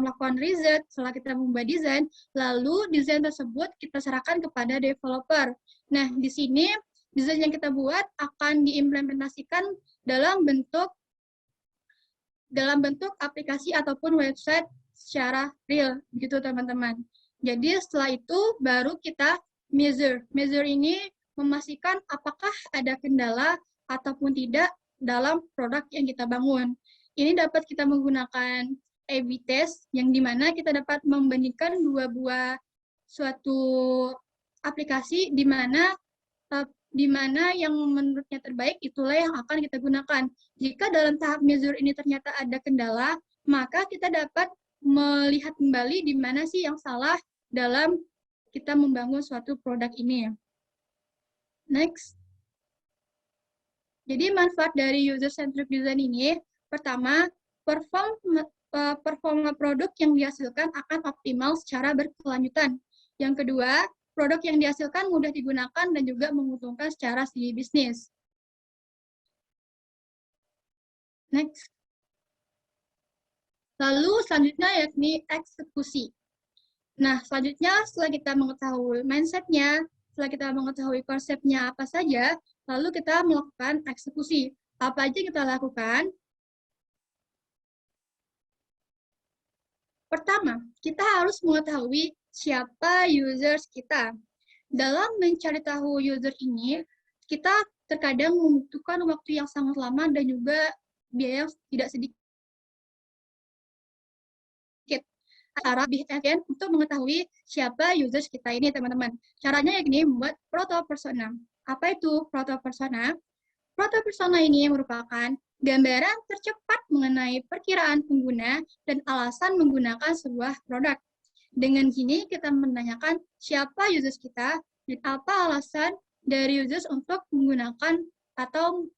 melakukan riset, setelah kita membuat desain, lalu desain tersebut kita serahkan kepada developer. Nah, di sini desain yang kita buat akan diimplementasikan dalam bentuk aplikasi ataupun website secara real, gitu teman-teman. Jadi setelah itu baru kita measure. Measure ini memastikan apakah ada kendala ataupun tidak dalam produk yang kita bangun. Ini dapat kita menggunakan A/B test, yang dimana kita dapat membandingkan dua buah suatu aplikasi di mana yang menurutnya terbaik itulah yang akan kita gunakan. Jika dalam tahap measure ini ternyata ada kendala, maka kita dapat melihat kembali di mana sih yang salah dalam kita membangun suatu produk ini. Next. Jadi manfaat dari user-centric design ini, pertama, performa produk yang dihasilkan akan optimal secara berkelanjutan. Yang kedua, produk yang dihasilkan mudah digunakan dan juga menguntungkan secara segi bisnis. Next. Lalu selanjutnya yakni eksekusi. Nah, selanjutnya setelah kita mengetahui mindset-nya, setelah kita mengetahui konsepnya apa saja, lalu kita melakukan eksekusi. Apa aja yang kita lakukan? Pertama, kita harus mengetahui siapa users kita. Dalam mencari tahu user ini, kita terkadang membutuhkan waktu yang sangat lama dan juga biaya yang tidak sedikit. Cara lebih efisien untuk mengetahui siapa users kita ini, teman-teman. Caranya yakni membuat proto-persona. Apa itu proto-persona? Proto-persona ini merupakan gambaran tercepat mengenai perkiraan pengguna dan alasan menggunakan sebuah produk. Dengan gini kita menanyakan siapa users kita dan apa alasan dari users untuk menggunakan atau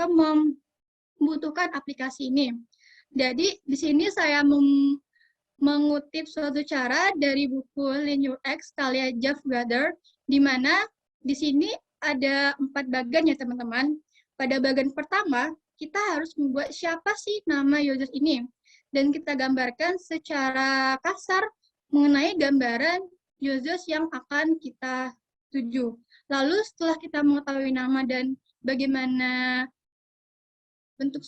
membutuhkan aplikasi ini. Jadi di sini saya mengutip suatu cara dari buku Lean UX karya Jeff Gruder, di mana di sini ada 4 bagian ya teman-teman. Pada bagian pertama, kita harus membuat siapa sih nama user ini. Dan kita gambarkan secara kasar mengenai gambaran users yang akan kita tuju. Lalu setelah kita mengetahui nama dan bagaimana bentuk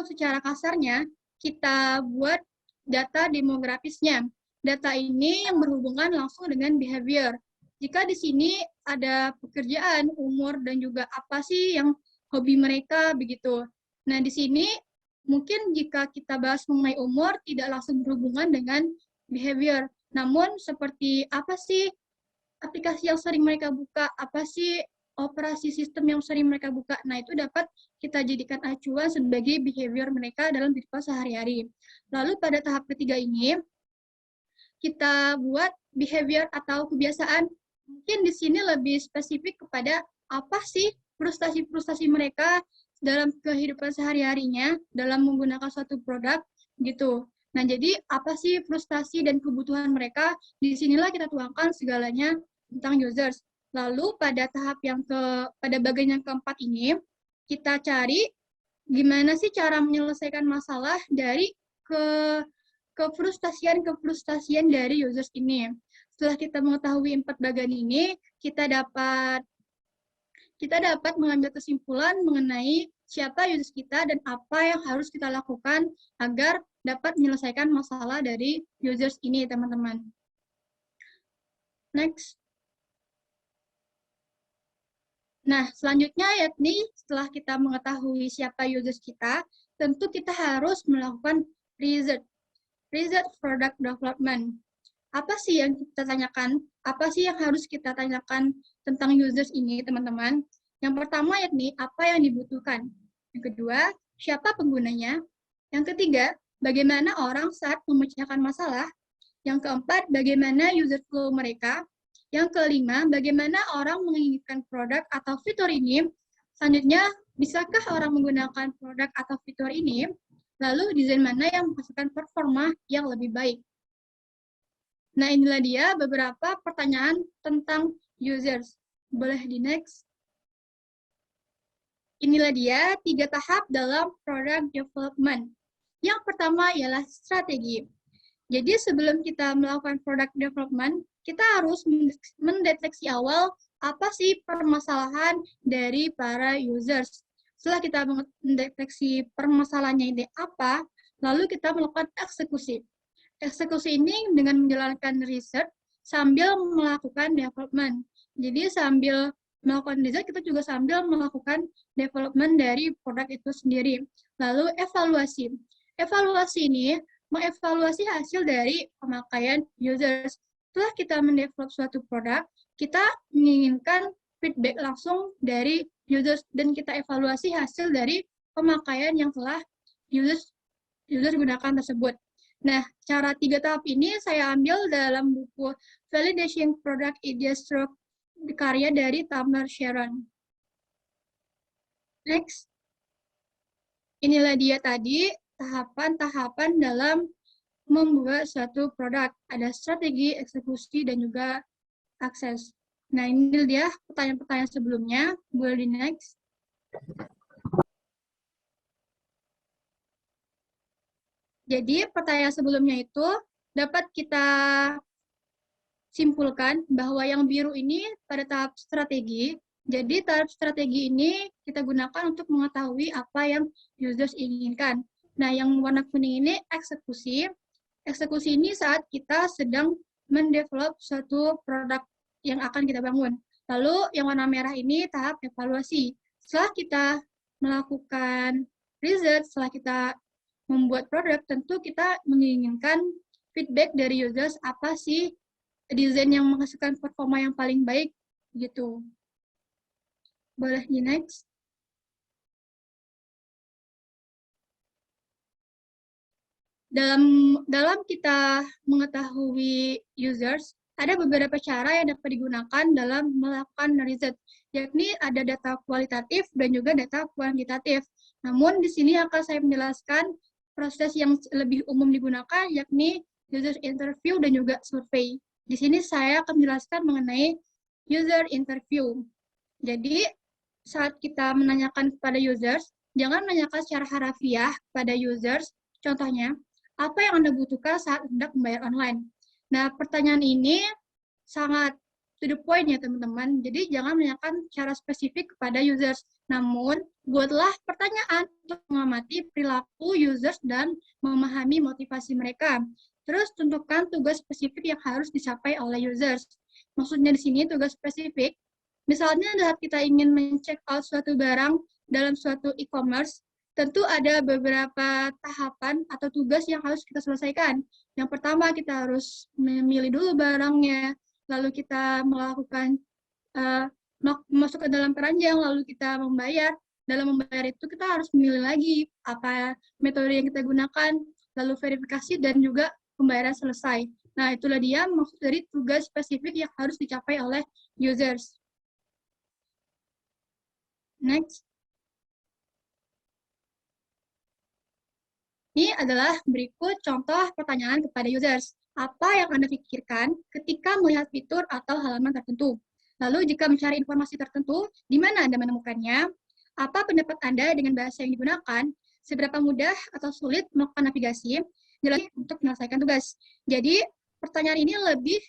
secara kasarnya, kita buat data demografisnya. Data ini yang berhubungan langsung dengan behavior. Jika di sini ada pekerjaan, umur, dan juga apa sih yang hobi mereka, begitu. Nah, di sini mungkin jika kita bahas mengenai umur, tidak langsung berhubungan dengan behavior. Namun, seperti apa sih aplikasi yang sering mereka buka, apa sih operasi sistem yang sering mereka buka. Nah, itu dapat kita jadikan acuan sebagai behavior mereka dalam kehidupan sehari-hari. Lalu pada tahap ketiga ini, kita buat behavior atau kebiasaan. Mungkin di sini lebih spesifik kepada apa sih frustasi-frustasi mereka dalam kehidupan sehari-harinya dalam menggunakan suatu produk gitu. Nah, jadi apa sih frustasi dan kebutuhan mereka? Di sinilah kita tuangkan segalanya tentang users. Lalu pada pada bagian yang keempat ini, kita cari gimana sih cara menyelesaikan masalah dari kefrustasian dari users ini. Setelah kita mengetahui 4 bagian ini, kita dapat mengambil kesimpulan mengenai siapa users kita dan apa yang harus kita lakukan agar dapat menyelesaikan masalah dari users ini, teman-teman. Next. Nah, selanjutnya yakni setelah kita mengetahui siapa users kita, tentu kita harus melakukan research product development. Apa sih yang kita tanyakan? Apa sih yang harus kita tanyakan tentang users ini, teman-teman? Yang pertama yakni apa yang dibutuhkan. Yang kedua, siapa penggunanya. Yang ketiga, bagaimana orang saat memecahkan masalah. Yang keempat, bagaimana user flow mereka. Yang kelima, bagaimana orang menginginkan produk atau fitur ini. Selanjutnya, bisakah orang menggunakan produk atau fitur ini? Lalu, desain mana yang menghasilkan performa yang lebih baik? Nah, inilah dia beberapa pertanyaan tentang users. Boleh di next? Inilah dia 3 tahap dalam product development. Yang pertama ialah strategi. Jadi, sebelum kita melakukan product development, kita harus mendeteksi awal apa sih permasalahan dari para users. Setelah kita mendeteksi permasalahannya ini apa, lalu kita melakukan eksekusi. Eksekusi ini dengan menjalankan riset sambil melakukan development. Jadi sambil melakukan riset, kita juga sambil melakukan development dari produk itu sendiri. Lalu evaluasi. Evaluasi ini mengevaluasi hasil dari pemakaian users. Setelah kita mendevelop suatu produk, kita menginginkan feedback langsung dari users dan kita evaluasi hasil dari pemakaian yang telah users gunakan tersebut. Nah, cara 3 tahap ini saya ambil dalam buku Validation Product Ideas Through karya dari Tamar Sharon. Next. Inilah dia tadi tahapan-tahapan dalam membuat suatu produk. Ada strategi, eksekusi, dan juga akses. Nah, ini dia pertanyaan-pertanyaan sebelumnya. Boleh di next. Jadi, pertanyaan sebelumnya itu dapat kita simpulkan bahwa yang biru ini pada tahap strategi. Jadi, tahap strategi ini kita gunakan untuk mengetahui apa yang users inginkan. Nah, yang warna kuning ini eksekusi. Eksekusi ini saat kita sedang mendevelop suatu produk yang akan kita bangun. Lalu yang warna merah ini tahap evaluasi. Setelah kita melakukan riset, setelah kita membuat produk, tentu kita menginginkan feedback dari users apa sih desain yang menghasilkan performa yang paling baik gitu. Boleh di next. Dalam kita mengetahui users, ada beberapa cara yang dapat digunakan dalam melakukan riset, yakni ada data kualitatif dan juga data kuantitatif. Namun di sini akan saya menjelaskan proses yang lebih umum digunakan, yakni user interview dan juga survei. Di sini saya akan menjelaskan mengenai user interview. Jadi, saat kita menanyakan kepada users, jangan menanyakan secara harafiah pada users. Contohnya, apa yang Anda butuhkan saat hendak membayar online? Nah, pertanyaan ini sangat to the point ya, teman-teman. Jadi, jangan menanyakan secara spesifik kepada users. Namun, buatlah pertanyaan untuk mengamati perilaku users dan memahami motivasi mereka. Terus, tentukan tugas spesifik yang harus dicapai oleh users. Maksudnya di sini tugas spesifik, misalnya saat kita ingin men-check out suatu barang dalam suatu e-commerce, tentu ada beberapa tahapan atau tugas yang harus kita selesaikan. Yang pertama, kita harus memilih dulu barangnya, lalu kita melakukan masuk ke dalam keranjang, lalu kita membayar. Dalam membayar itu kita harus memilih lagi apa metode yang kita gunakan, lalu verifikasi dan juga pembayaran selesai. Nah, itulah dia maksud dari tugas spesifik yang harus dicapai oleh users. Next. Ini adalah berikut contoh pertanyaan kepada users. Apa yang Anda pikirkan ketika melihat fitur atau halaman tertentu? Lalu jika mencari informasi tertentu, di mana Anda menemukannya? Apa pendapat Anda dengan bahasa yang digunakan? Seberapa mudah atau sulit melakukan navigasi? jelas untuk menyelesaikan tugas. Jadi pertanyaan ini lebih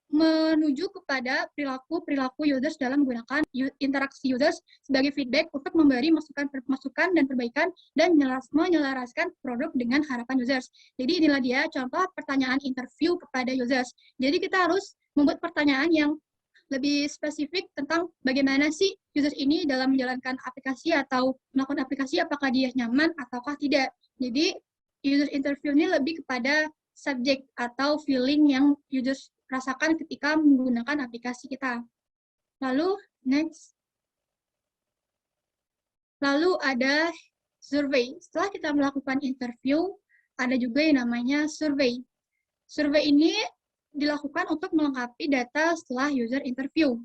menuju kepada perilaku users dalam menggunakan interaksi users sebagai feedback untuk memberi masukan dan perbaikan dan menyelaraskan produk dengan harapan users. Jadi inilah dia contoh pertanyaan interview kepada users. Jadi kita harus membuat pertanyaan yang lebih spesifik tentang bagaimana sih users ini dalam menjalankan aplikasi atau melakukan aplikasi, apakah dia nyaman ataukah tidak. Jadi user interview ini lebih kepada subjek atau feeling yang users rasakan ketika menggunakan aplikasi kita. Lalu, next. Lalu ada survei. Setelah kita melakukan interview, ada juga yang namanya survei. Survei ini dilakukan untuk melengkapi data setelah user interview.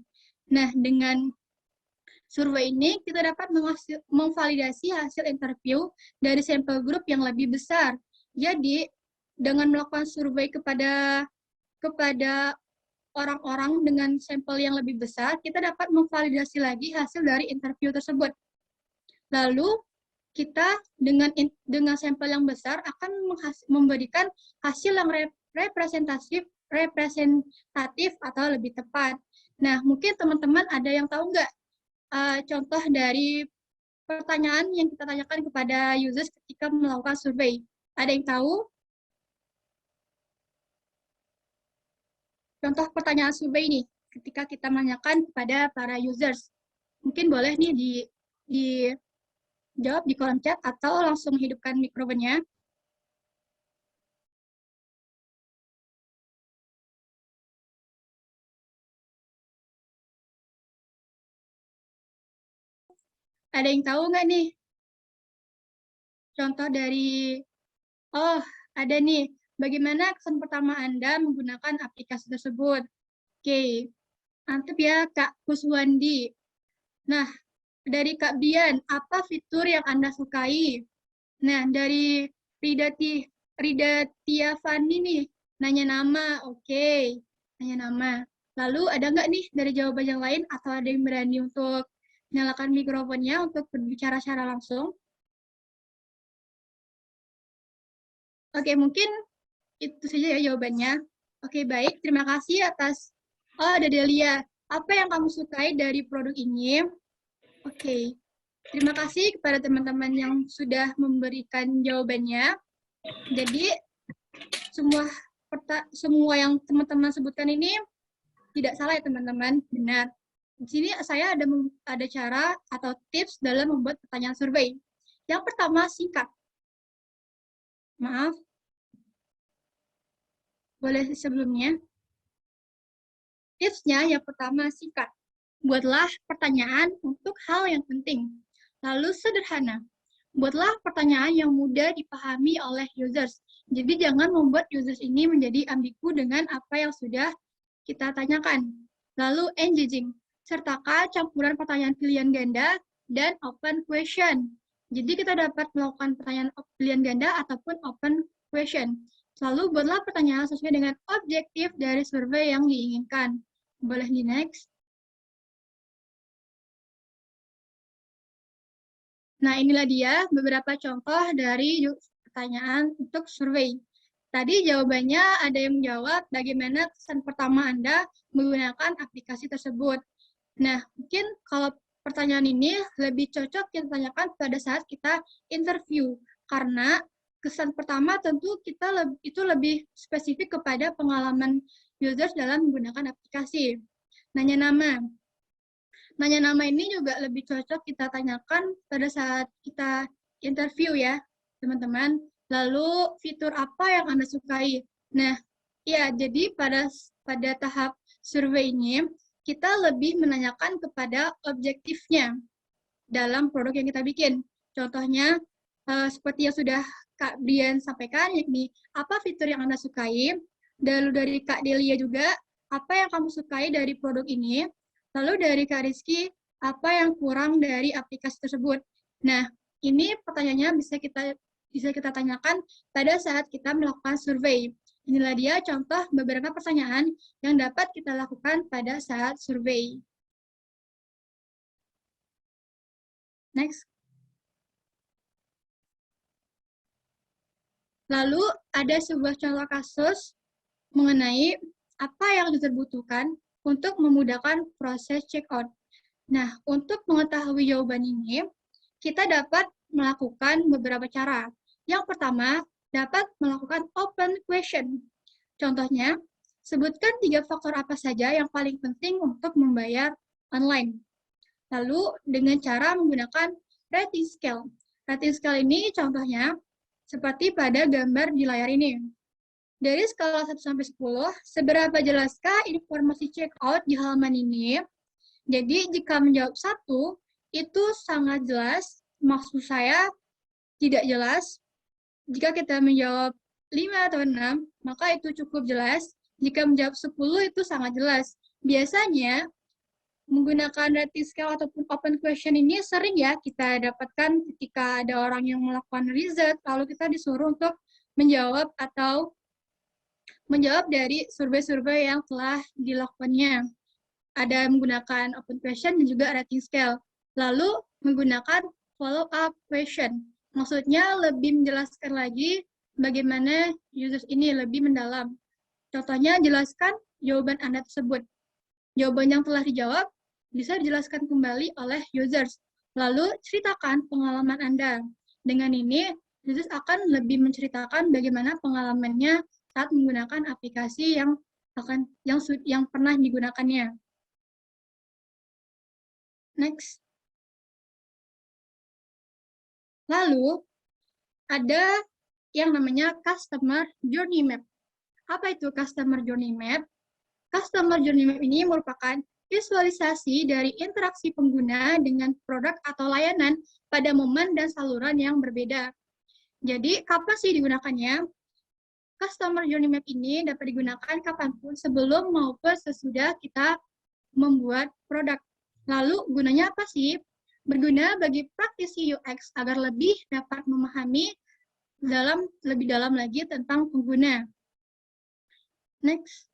Nah, dengan survei ini kita dapat memvalidasi hasil interview dari sampel grup yang lebih besar. Jadi, dengan melakukan survei kepada orang-orang dengan sampel yang lebih besar, kita dapat memvalidasi lagi hasil dari interview tersebut. Lalu, kita dengan sampel yang besar akan memberikan hasil yang representatif atau lebih tepat. Nah, mungkin teman-teman ada yang tahu nggak contoh dari pertanyaan yang kita tanyakan kepada users ketika melakukan survei? Ada yang tahu? Contoh pertanyaan survei ini ketika kita menanyakan kepada para users. Mungkin boleh nih dijawab di kolom chat atau langsung hidupkan mikrofonnya. Ada yang tahu nggak nih? Contoh dari, oh ada nih, bagaimana kesan pertama Anda menggunakan aplikasi tersebut? Oke, mantap ya Kak Kuswandi. Nah, dari Kak Bian, apa fitur yang Anda sukai? Nah, dari Rida Tiafani nih, nanya nama, oke, nanya nama. Lalu ada nggak nih dari jawaban yang lain atau ada yang berani untuk nyalakan mikrofonnya untuk berbicara secara langsung? Oke, mungkin itu saja ya jawabannya. Oke, baik. Terima kasih atas... Oh, ada Delia. Apa yang kamu sukai dari produk ini? Oke. Terima kasih kepada teman-teman yang sudah memberikan jawabannya. Jadi, semua yang teman-teman sebutkan ini tidak salah ya, teman-teman. Benar. Di sini saya ada cara atau tips dalam membuat pertanyaan survei. Yang pertama, singkat. Maaf. Boleh sebelumnya. Tipsnya yang pertama, singkat. Buatlah pertanyaan untuk hal yang penting. Lalu sederhana. Buatlah pertanyaan yang mudah dipahami oleh users. Jadi jangan membuat users ini menjadi ambigu dengan apa yang sudah kita tanyakan. Lalu engaging. Sertakan campuran pertanyaan pilihan ganda dan open question. Jadi kita dapat melakukan pertanyaan pilihan ganda ataupun open question. Lalu buatlah pertanyaan sesuai dengan objektif dari survei yang diinginkan. Boleh di next. Nah, inilah dia beberapa contoh dari pertanyaan untuk survei. Tadi jawabannya ada yang menjawab bagaimana kesan pertama Anda menggunakan aplikasi tersebut. Nah, mungkin kalau pertanyaan ini lebih cocok kita tanyakan pada saat kita interview. Karena kesan pertama tentu itu lebih spesifik kepada pengalaman users dalam menggunakan aplikasi. Nanya nama. Nanya nama ini juga lebih cocok kita tanyakan pada saat kita interview ya, teman-teman. Lalu fitur apa yang Anda sukai? Nah, ya jadi pada tahap survei ini, kita lebih menanyakan kepada objektifnya dalam produk yang kita bikin. Contohnya, seperti yang sudah Kak Brian sampaikan, yakni apa fitur yang Anda sukai. Lalu dari Kak Delia juga, apa yang kamu sukai dari produk ini. Lalu dari Kak Rizky, apa yang kurang dari aplikasi tersebut? Nah, ini pertanyaannya bisa kita tanyakan pada saat kita melakukan survei. Inilah dia contoh beberapa pertanyaan yang dapat kita lakukan pada saat survei. Next. Lalu ada sebuah contoh kasus mengenai apa yang dibutuhkan untuk memudahkan proses checkout. Nah, untuk mengetahui jawaban ini, kita dapat melakukan beberapa cara. Yang pertama, dapat melakukan open question. Contohnya, sebutkan 3 faktor apa saja yang paling penting untuk membayar online. Lalu, dengan cara menggunakan rating scale. Rating scale ini contohnya seperti pada gambar di layar ini. Dari skala 1 sampai 10, seberapa jelaskah informasi checkout di halaman ini? Jadi, jika menjawab 1, itu sangat jelas. Maksud saya, tidak jelas. Jika kita menjawab 5 atau 6, maka itu cukup jelas. Jika menjawab 10, itu sangat jelas. Biasanya, menggunakan rating scale ataupun open question ini sering ya kita dapatkan ketika ada orang yang melakukan riset, lalu kita disuruh untuk menjawab atau menjawab dari survei-survei yang telah dilakukannya. Ada menggunakan open question dan juga rating scale. Lalu menggunakan follow-up question. Maksudnya lebih menjelaskan lagi bagaimana users ini lebih mendalam. Contohnya, jelaskan jawaban Anda tersebut. Jawaban yang telah dijawab bisa dijelaskan kembali oleh users. Lalu, ceritakan pengalaman Anda. Dengan ini, users akan lebih menceritakan bagaimana pengalamannya saat menggunakan aplikasi yang pernah digunakannya. Next. Lalu, ada yang namanya Customer Journey Map. Apa itu Customer Journey Map? Customer Journey Map ini merupakan visualisasi dari interaksi pengguna dengan produk atau layanan pada momen dan saluran yang berbeda. Jadi, kapan sih digunakannya? Customer Journey Map ini dapat digunakan kapanpun sebelum maupun sesudah kita membuat produk. Lalu, gunanya apa sih? Berguna bagi praktisi UX agar lebih dapat memahami lebih dalam lagi tentang pengguna. Next.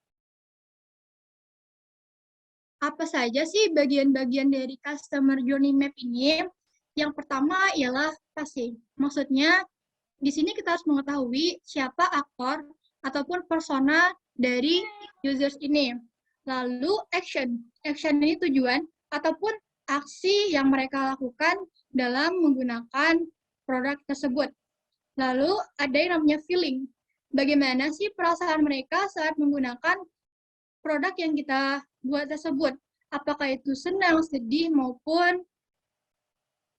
Apa saja sih bagian-bagian dari Customer Journey Map ini? Yang pertama ialah passing. Maksudnya, di sini kita harus mengetahui siapa aktor ataupun persona dari users ini. Lalu action. Action ini tujuan ataupun aksi yang mereka lakukan dalam menggunakan produk tersebut. Lalu ada yang namanya feeling. Bagaimana sih perasaan mereka saat menggunakan produk yang kita buat tersebut? Apakah itu senang, sedih, maupun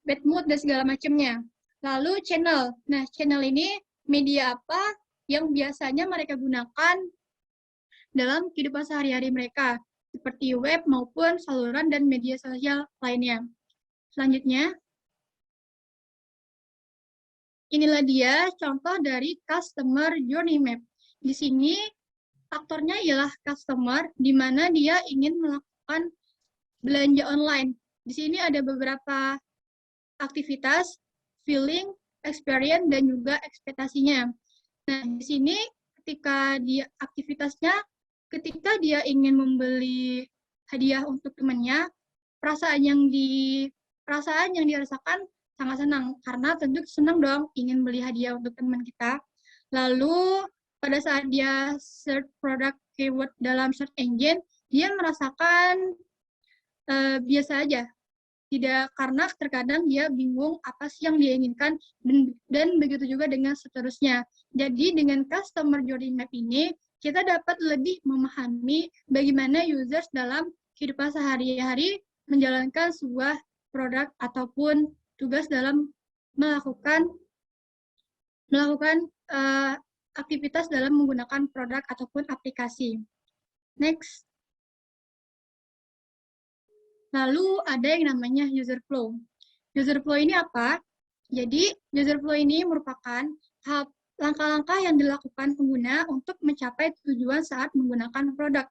bad mood dan segala macamnya. Lalu channel. Nah, channel ini media apa yang biasanya mereka gunakan dalam kehidupan sehari-hari mereka, seperti web maupun saluran dan media sosial lainnya. Selanjutnya, inilah dia contoh dari Customer Journey Map. Di sini, aktornya ialah customer, di mana dia ingin melakukan belanja online. Di sini ada beberapa aktivitas, feeling, experience, dan juga ekspektasinya. Nah, di sini ketika dia ingin membeli hadiah untuk temannya, perasaan yang dirasakan sangat senang, karena tentu senang dong ingin beli hadiah untuk teman kita. Lalu pada saat dia search produk keyword dalam search engine, dia merasakan biasa aja. Tidak, karena terkadang dia bingung apa sih yang dia inginkan, dan begitu juga dengan seterusnya. Jadi dengan Customer Journey Map ini, kita dapat lebih memahami bagaimana users dalam kehidupan sehari-hari menjalankan sebuah produk ataupun tugas dalam melakukan aktivitas dalam menggunakan produk ataupun aplikasi. Next. Lalu ada yang namanya user flow. User flow ini apa? Jadi, user flow ini merupakan langkah-langkah yang dilakukan pengguna untuk mencapai tujuan saat menggunakan produk.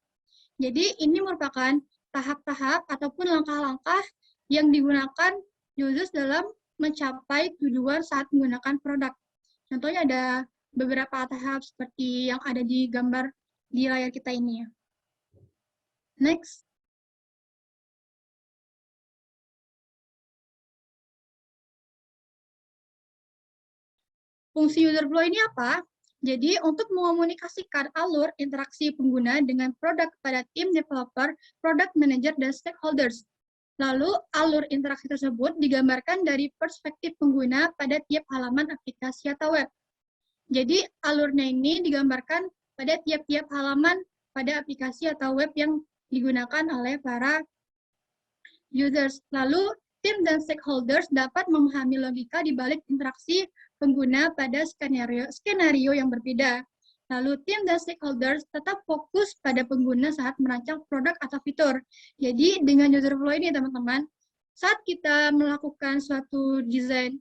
Jadi, ini merupakan tahap-tahap ataupun langkah-langkah yang digunakan users dalam mencapai tujuan saat menggunakan produk. Contohnya ada beberapa tahap seperti yang ada di gambar di layar kita ini. Next. Fungsi user flow ini apa? Jadi, untuk mengomunikasikan alur interaksi pengguna dengan produk kepada tim developer, product manager, dan stakeholders. Lalu, alur interaksi tersebut digambarkan dari perspektif pengguna pada tiap halaman aplikasi atau web. Jadi, alurnya ini digambarkan pada tiap-tiap halaman pada aplikasi atau web yang digunakan oleh para users. Lalu, tim dan stakeholders dapat memahami logika di balik interaksi pengguna pada skenario yang berbeda. Lalu, tim dan stakeholders tetap fokus pada pengguna saat merancang produk atau fitur. Jadi, dengan user flow ini, teman-teman, saat kita melakukan suatu desain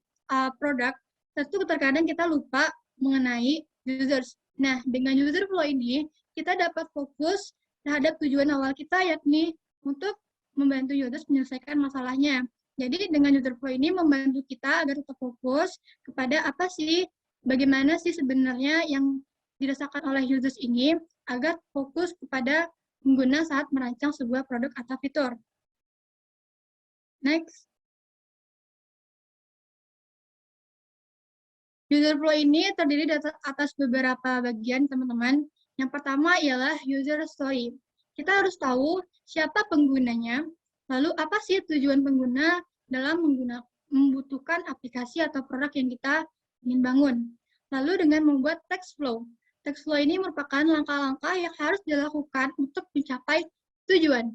produk, tentu terkadang kita lupa mengenai users. Nah, dengan user flow ini, kita dapat fokus terhadap tujuan awal kita, yakni untuk membantu users menyelesaikan masalahnya. Jadi, dengan user flow ini membantu kita agar tetap fokus kepada apa sih, bagaimana sih sebenarnya yang dirasakan oleh users ini, agar fokus kepada pengguna saat merancang sebuah produk atau fitur. Next. User flow ini terdiri atas beberapa bagian, teman-teman. Yang pertama ialah user story. Kita harus tahu siapa penggunanya, lalu apa sih tujuan pengguna dalam membutuhkan aplikasi atau produk yang kita ingin bangun. Lalu dengan membuat text flow. Text flow ini merupakan langkah-langkah yang harus dilakukan untuk mencapai tujuan.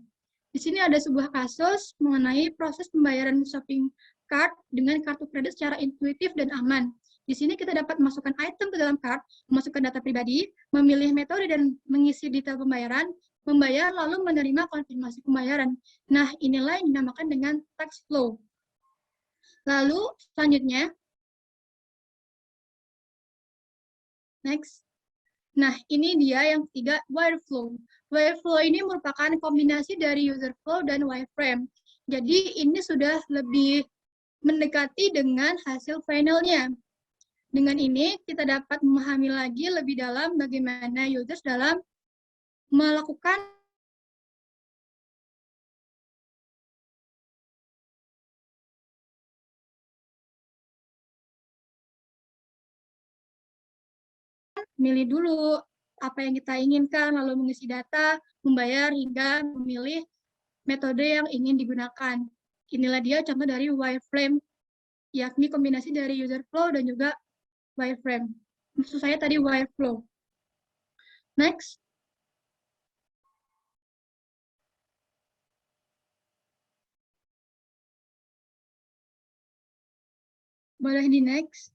Di sini ada sebuah kasus mengenai proses pembayaran shopping cart dengan kartu kredit secara intuitif dan aman. Di sini kita dapat memasukkan item ke dalam cart, memasukkan data pribadi, memilih metode dan mengisi detail pembayaran, membayar lalu menerima konfirmasi pembayaran. Nah, inilah yang dinamakan dengan text flow. Lalu, selanjutnya, next. Nah, ini dia yang ketiga, wireflow. Wireflow ini merupakan kombinasi dari user flow dan wireframe. Jadi, ini sudah lebih mendekati dengan hasil finalnya. Dengan ini, kita dapat memahami lagi lebih dalam bagaimana users dalam melakukan milih dulu apa yang kita inginkan, lalu mengisi data, membayar, hingga memilih metode yang ingin digunakan. Inilah dia contoh dari wireframe, yakni kombinasi dari user flow dan juga wireframe. Maksud saya tadi wireflow. Next. Boleh di next.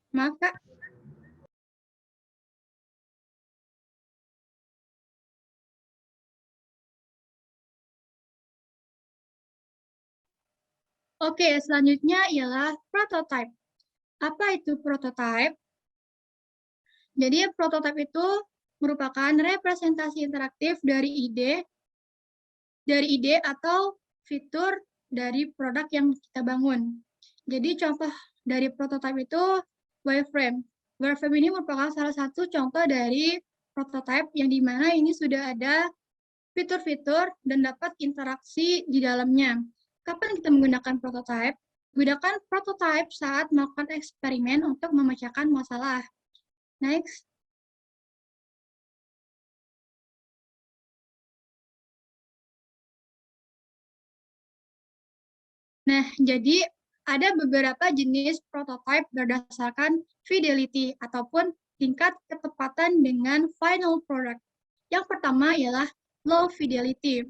Maaf, Kak. Oke, selanjutnya ialah prototype. Apa itu prototype? Jadi, prototype itu merupakan representasi interaktif dari ide atau fitur dari produk yang kita bangun. Jadi, contoh dari prototype itu wireframe. Wireframe ini merupakan salah satu contoh dari prototype yang dimana ini sudah ada fitur-fitur dan dapat interaksi di dalamnya. Kapan kita menggunakan prototype? Gunakan prototype saat melakukan eksperimen untuk memecahkan masalah. Next. Nah, jadi ada beberapa jenis prototype berdasarkan fidelity ataupun tingkat ketepatan dengan final product. Yang pertama ialah low fidelity.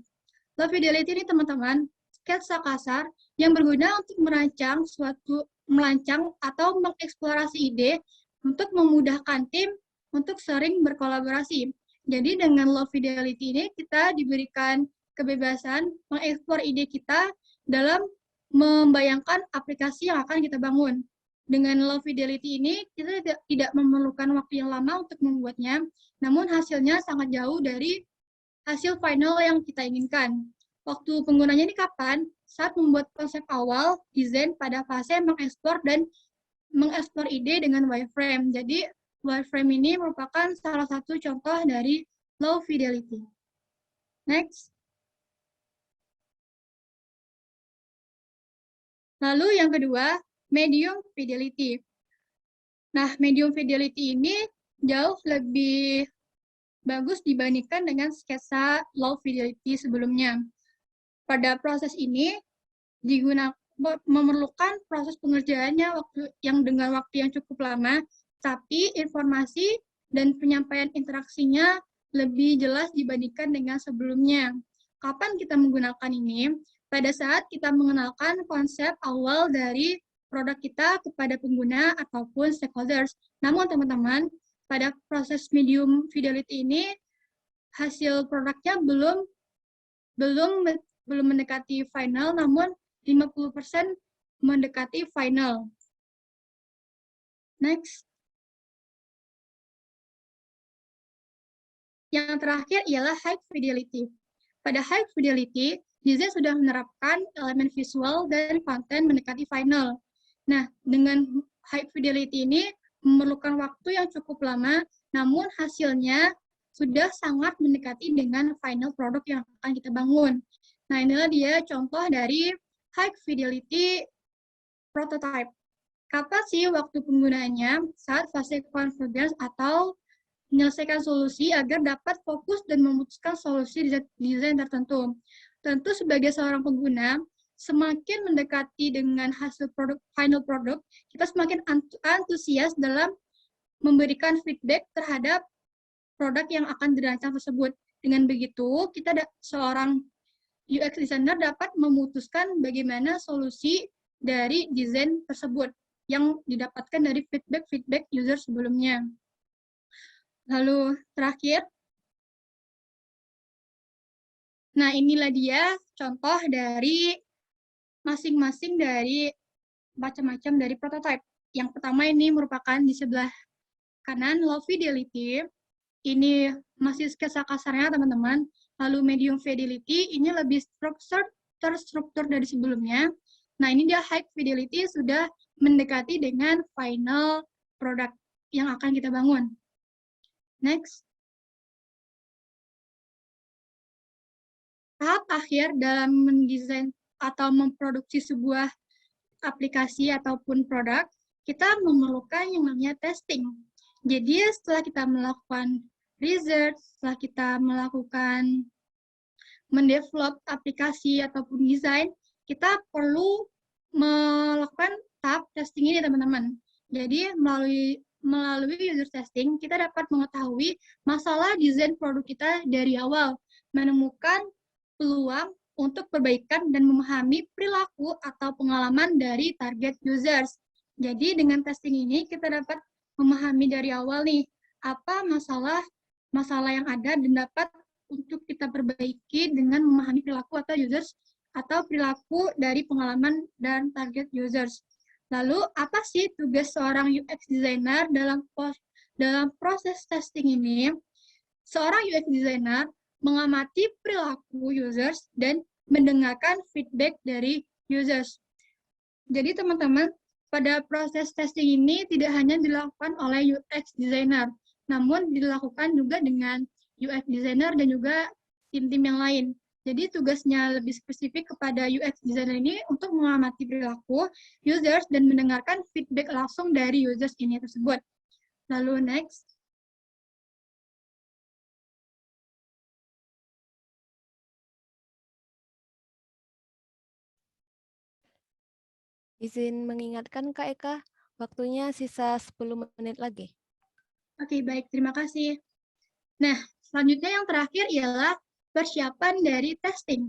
Low fidelity ini teman-teman, sketsa kasar yang berguna untuk merancang atau mengeksplorasi ide untuk memudahkan tim untuk sering berkolaborasi. Jadi dengan low fidelity ini kita diberikan kebebasan mengeksplor ide kita dalam membayangkan aplikasi yang akan kita bangun. Dengan low fidelity ini, kita tidak memerlukan waktu yang lama untuk membuatnya, namun hasilnya sangat jauh dari hasil final yang kita inginkan. Waktu penggunanya ini kapan? Saat membuat konsep awal, desain pada fase mengeksplor ide dengan wireframe. Jadi, wireframe ini merupakan salah satu contoh dari low fidelity. Next. Lalu yang kedua, medium fidelity. Nah, medium fidelity ini jauh lebih bagus dibandingkan dengan sketsa low fidelity sebelumnya. Pada proses ini memerlukan proses pengerjaannya yang dengan waktu yang cukup lama, tapi informasi dan penyampaian interaksinya lebih jelas dibandingkan dengan sebelumnya. Kapan kita menggunakan ini? Pada saat kita mengenalkan konsep awal dari produk kita kepada pengguna ataupun stakeholders. Namun teman-teman, pada proses medium fidelity ini, hasil produknya belum mendekati final, namun 50% mendekati final. Next. Yang terakhir ialah high fidelity. Pada high fidelity, desain sudah menerapkan elemen visual dan konten mendekati final. Nah, dengan high fidelity ini memerlukan waktu yang cukup lama, namun hasilnya sudah sangat mendekati dengan final produk yang akan kita bangun. Nah, inilah dia contoh dari high fidelity prototype. Kapan sih waktu penggunaannya? Saat fase convergence atau menyelesaikan solusi agar dapat fokus dan memutuskan solusi desain tertentu. Tentu sebagai seorang pengguna, semakin mendekati dengan hasil final produk, kita semakin antusias dalam memberikan feedback terhadap produk yang akan dirancang tersebut. Dengan begitu, kita seorang UX designer dapat memutuskan bagaimana solusi dari desain tersebut yang didapatkan dari feedback user sebelumnya. Lalu terakhir, nah inilah dia contoh dari masing-masing dari macam-macam dari prototype. Yang pertama ini merupakan di sebelah kanan, low fidelity. Ini masih sketsa kasarnya teman-teman. Lalu medium fidelity, ini lebih terstruktur dari sebelumnya. Nah ini dia high fidelity, sudah mendekati dengan final product yang akan kita bangun. Next. Tahap akhir dalam mendesain atau memproduksi sebuah aplikasi ataupun produk, kita memerlukan yang namanya testing. Jadi setelah kita melakukan research, setelah kita melakukan mendevelop aplikasi ataupun desain, kita perlu melakukan tahap testing ini teman-teman. Jadi melalui user testing, kita dapat mengetahui masalah desain produk kita dari awal, menemukan peluang untuk perbaikan dan memahami perilaku atau pengalaman dari target users. Jadi dengan testing ini kita dapat memahami dari awal nih, apa masalah yang ada dan dapat untuk kita perbaiki dengan memahami perilaku atau users atau perilaku dari pengalaman dan target users. Lalu, apa sih tugas seorang UX designer dalam proses testing ini? Seorang UX designer mengamati perilaku users dan mendengarkan feedback dari users. Jadi, teman-teman, pada proses testing ini tidak hanya dilakukan oleh UX designer, namun dilakukan juga dengan UX designer dan juga tim-tim yang lain. Jadi tugasnya lebih spesifik kepada UX designer ini untuk mengamati perilaku users dan mendengarkan feedback langsung dari users ini tersebut. Lalu next. Izin mengingatkan Kak Eka, waktunya sisa 10 menit lagi. Oke, baik. Terima kasih. Nah, selanjutnya yang terakhir ialah persiapan dari testing.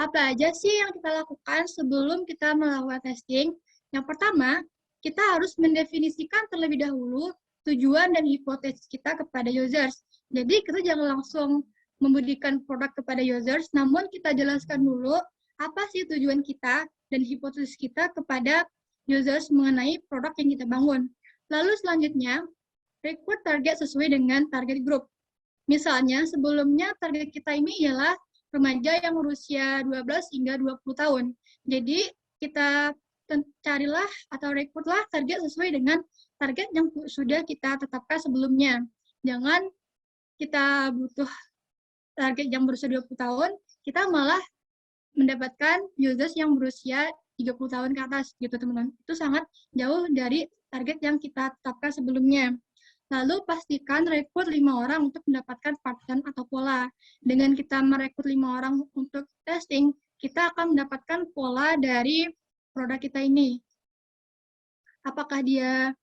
Apa aja sih yang kita lakukan sebelum kita melakukan testing? Yang pertama, kita harus mendefinisikan terlebih dahulu tujuan dan hipotesis kita kepada users. Jadi, kita jangan langsung memberikan produk kepada users, namun kita jelaskan dulu apa sih tujuan kita dan hipotesis kita kepada users mengenai produk yang kita bangun. Lalu selanjutnya, rekrut target sesuai dengan target group. Misalnya, sebelumnya target kita ini ialah remaja yang berusia 12 hingga 20 tahun. Jadi, kita carilah atau rekrutlah target sesuai dengan target yang sudah kita tetapkan sebelumnya. Jangan kita butuh target yang berusia 20 tahun, kita malah mendapatkan users yang berusia 30 tahun ke atas gitu teman-teman. Itu sangat jauh dari target yang kita tetapkan sebelumnya. Lalu pastikan rekrut 5 orang untuk mendapatkan pattern atau pola. Dengan kita merekrut 5 orang untuk testing, kita akan mendapatkan pola dari produk kita ini. Apakah dia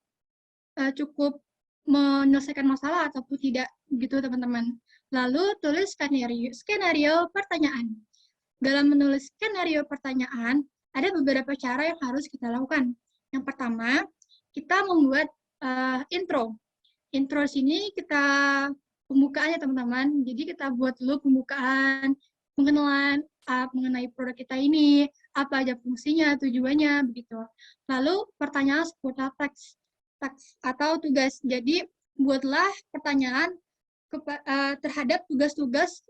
cukup menyelesaikan masalah ataupun tidak gitu teman-teman. Lalu tulis skenario pertanyaan. Dalam menulis skenario pertanyaan, ada beberapa cara yang harus kita lakukan. Yang pertama, kita membuat intro. Intro sini kita pembukaannya teman-teman. Jadi kita buat dulu pembukaan, pengenalan mengenai produk kita ini, apa aja fungsinya, tujuannya, begitu. Lalu pertanyaan seputar teks atau tugas. Jadi buatlah pertanyaan terhadap tugas-tugas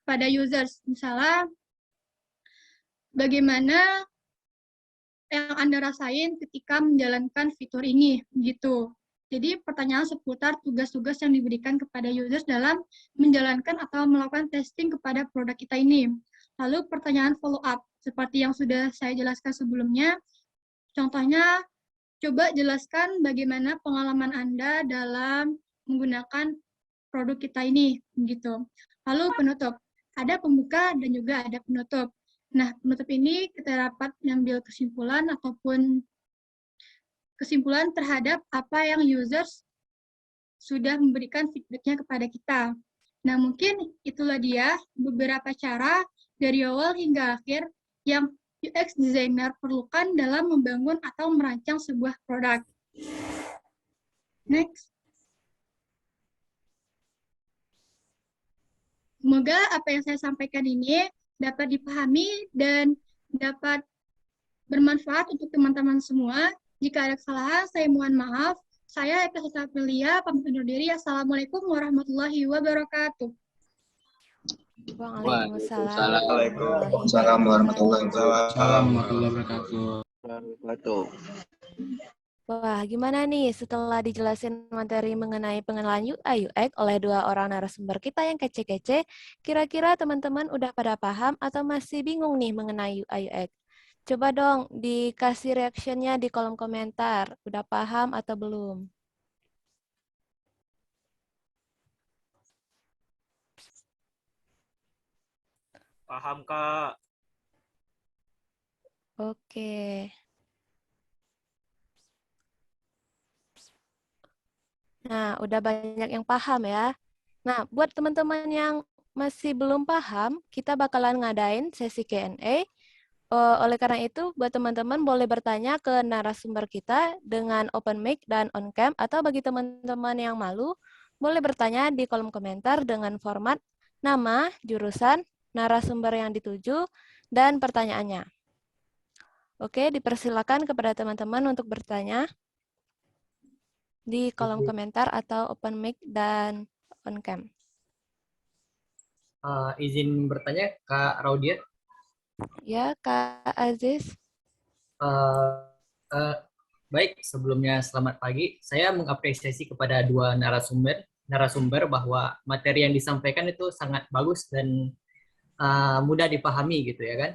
pada users. Misalnya, bagaimana yang Anda rasain ketika menjalankan fitur ini, gitu. Jadi pertanyaan seputar tugas-tugas yang diberikan kepada users dalam menjalankan atau melakukan testing kepada produk kita ini. Lalu pertanyaan follow up, seperti yang sudah saya jelaskan sebelumnya. Contohnya, coba jelaskan bagaimana pengalaman Anda dalam menggunakan produk kita ini, gitu. Lalu penutup, ada pembuka dan juga ada penutup. Nah, penutup ini kita dapat mengambil kesimpulan ataupun kesimpulan terhadap apa yang users sudah memberikan feedback-nya kepada kita. Nah, mungkin itulah dia beberapa cara dari awal hingga akhir yang UX designer perlukan dalam membangun atau merancang sebuah produk. Next. Semoga apa yang saya sampaikan ini dapat dipahami dan dapat bermanfaat untuk teman-teman semua. Jika ada kesalahan, saya mohon maaf. Saya Eka Sita Aprilia, pamit undur diri. Assalamualaikum warahmatullahi wabarakatuh. Waalaikumsalam. Waalaikumsalam warahmatullahi wabarakatuh. Wah, gimana nih setelah dijelasin materi mengenai pengenalan UI UX oleh 2 orang narasumber kita yang kece-kece, kira-kira teman-teman udah pada paham atau masih bingung nih mengenai UI UX? Coba dong dikasih reaction-nya di kolom komentar. Udah paham atau belum? Paham, Kak. Oke. Nah, udah banyak yang paham ya. Nah, buat teman-teman yang masih belum paham, kita bakalan ngadain sesi Q&A. Oleh karena itu, buat teman-teman boleh bertanya ke narasumber kita dengan open mic dan on cam, atau bagi teman-teman yang malu, boleh bertanya di kolom komentar dengan format nama, jurusan, narasumber yang dituju, dan pertanyaannya. Oke, dipersilakan kepada teman-teman untuk bertanya di kolom komentar atau open mic dan on cam. Izin bertanya, Kak Raudia. Ya, Kak Aziz. Baik, sebelumnya selamat pagi. Saya mengapresiasi kepada 2 narasumber bahwa materi yang disampaikan itu sangat bagus dan mudah dipahami gitu ya kan.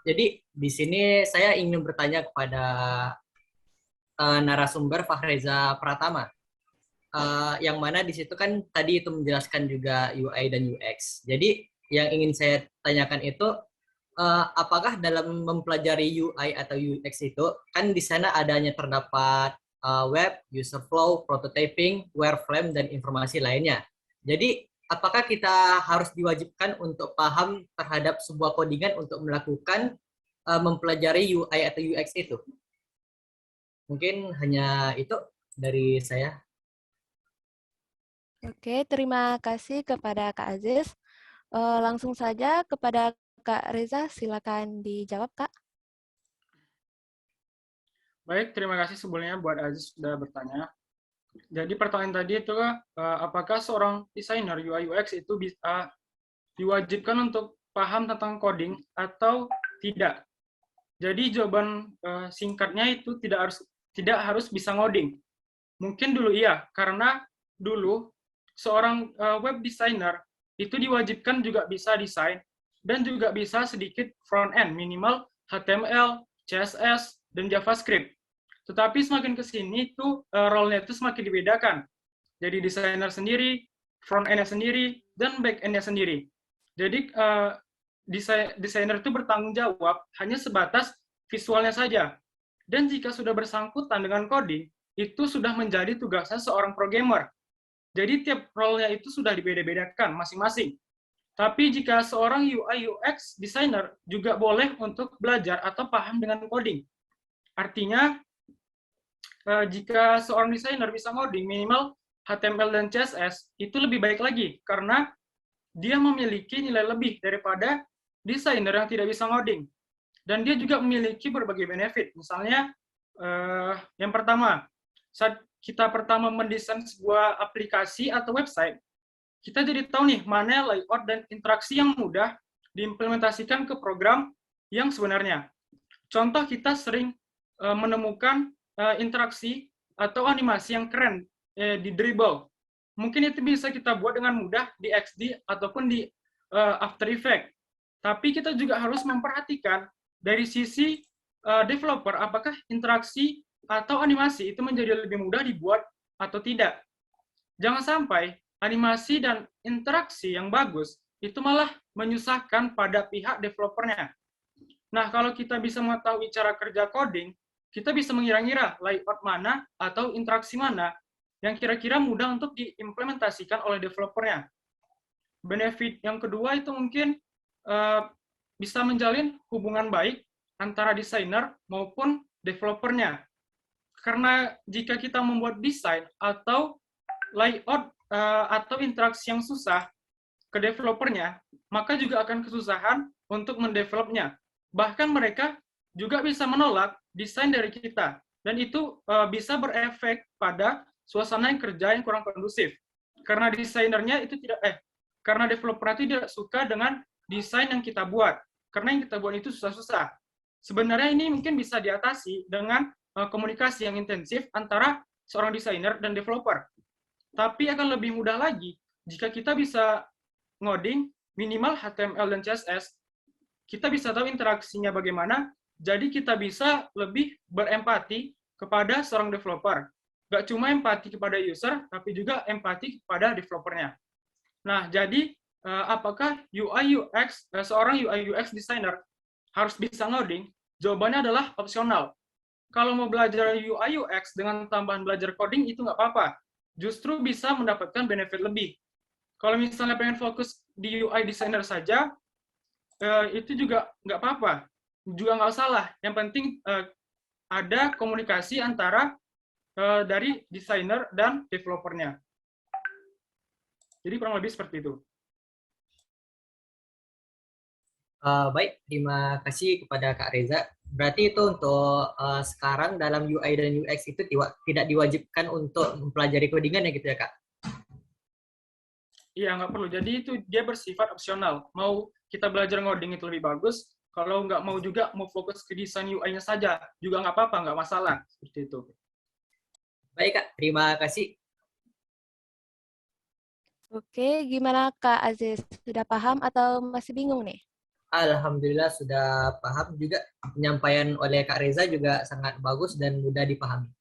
Jadi di sini saya ingin bertanya kepada narasumber Fahreza Pratama, yang mana di situ kan tadi itu menjelaskan juga UI dan UX. Jadi yang ingin saya tanyakan itu, apakah dalam mempelajari UI atau UX itu kan di sana adanya terdapat web, user flow, prototyping, wireframe, dan informasi lainnya. Jadi apakah kita harus diwajibkan untuk paham terhadap sebuah codingan untuk melakukan mempelajari UI atau UX itu? Mungkin hanya itu dari saya. Oke, terima kasih kepada Kak Aziz. Langsung saja kepada Kak Reza, silakan dijawab, Kak. Baik, terima kasih sebelumnya buat Aziz sudah bertanya. Jadi pertanyaan tadi itu, apakah seorang desainer UI UX itu bisa diwajibkan untuk paham tentang coding atau tidak? Jadi jawaban singkatnya itu tidak harus bisa ngoding. Mungkin dulu iya, karena dulu seorang web designer itu diwajibkan juga bisa desain dan juga bisa sedikit front end, minimal HTML, CSS, dan JavaScript. Tetapi semakin ke sini itu role-nya itu semakin dibedakan. Jadi desainer sendiri, front end-nya sendiri, dan back end-nya sendiri. Jadi desainer itu bertanggung jawab hanya sebatas visualnya saja. Dan jika sudah bersangkutan dengan coding, itu sudah menjadi tugasnya seorang programmer. Jadi tiap role-nya itu sudah dibeda-bedakan masing-masing. Tapi jika seorang UI UX designer juga boleh untuk belajar atau paham dengan coding. Artinya, jika seorang desainer bisa ngoding minimal HTML dan CSS, itu lebih baik lagi, karena dia memiliki nilai lebih daripada desainer yang tidak bisa ngoding. Dan dia juga memiliki berbagai benefit. Misalnya, yang pertama, saat kita pertama mendesain sebuah aplikasi atau website, kita jadi tahu nih mana layout dan interaksi yang mudah diimplementasikan ke program yang sebenarnya. Contoh, kita sering menemukan interaksi atau animasi yang keren di Dribble. Mungkin itu bisa kita buat dengan mudah di XD ataupun di After Effects. Tapi kita juga harus memperhatikan dari sisi developer, apakah interaksi atau animasi itu menjadi lebih mudah dibuat atau tidak. Jangan sampai animasi dan interaksi yang bagus itu malah menyusahkan pada pihak developernya. Nah, kalau kita bisa mengetahui cara kerja coding, kita bisa mengira-ngira layout mana atau interaksi mana yang kira-kira mudah untuk diimplementasikan oleh developernya. Benefit yang kedua itu mungkin bisa menjalin hubungan baik antara desainer maupun developernya. Karena jika kita membuat desain atau layout atau interaksi yang susah ke developernya, maka juga akan kesusahan untuk mendevelopnya. Bahkan mereka juga bisa menolak desain dari kita, dan itu bisa berefek pada suasana yang kerja yang kurang kondusif. Karena desainernya itu karena developer itu tidak suka dengan desain yang kita buat, karena yang kita buat itu susah-susah. Sebenarnya ini mungkin bisa diatasi dengan komunikasi yang intensif antara seorang desainer dan developer. Tapi akan lebih mudah lagi jika kita bisa ngoding minimal HTML dan CSS, kita bisa tahu interaksinya bagaimana, jadi kita bisa lebih berempati kepada seorang developer. Gak cuma empati kepada user, tapi juga empati kepada developernya. Nah, jadi apakah seorang UI UX designer harus bisa ngoding? Jawabannya adalah opsional. Kalau mau belajar UI UX dengan tambahan belajar coding itu nggak apa-apa. Justru bisa mendapatkan benefit lebih. Kalau misalnya pengen fokus di UI designer saja, itu juga nggak apa-apa. Juga nggak salah. Yang penting ada komunikasi antara dari desainer dan developernya. Jadi kurang lebih seperti itu. Baik, terima kasih kepada Kak Reza. Berarti itu untuk sekarang dalam UI dan UX itu tidak diwajibkan untuk mempelajari codingan ya gitu ya Kak? Iya, nggak perlu. Jadi itu dia bersifat opsional. Mau kita belajar ngoding itu lebih bagus, kalau nggak mau juga mau fokus ke desain UI-nya saja, juga nggak apa-apa, nggak masalah. Seperti itu. Baik Kak, terima kasih. Oke, gimana Kak Aziz? Sudah paham atau masih bingung nih? Alhamdulillah sudah paham juga. Penyampaian oleh Kak Reza juga sangat bagus dan mudah dipahami.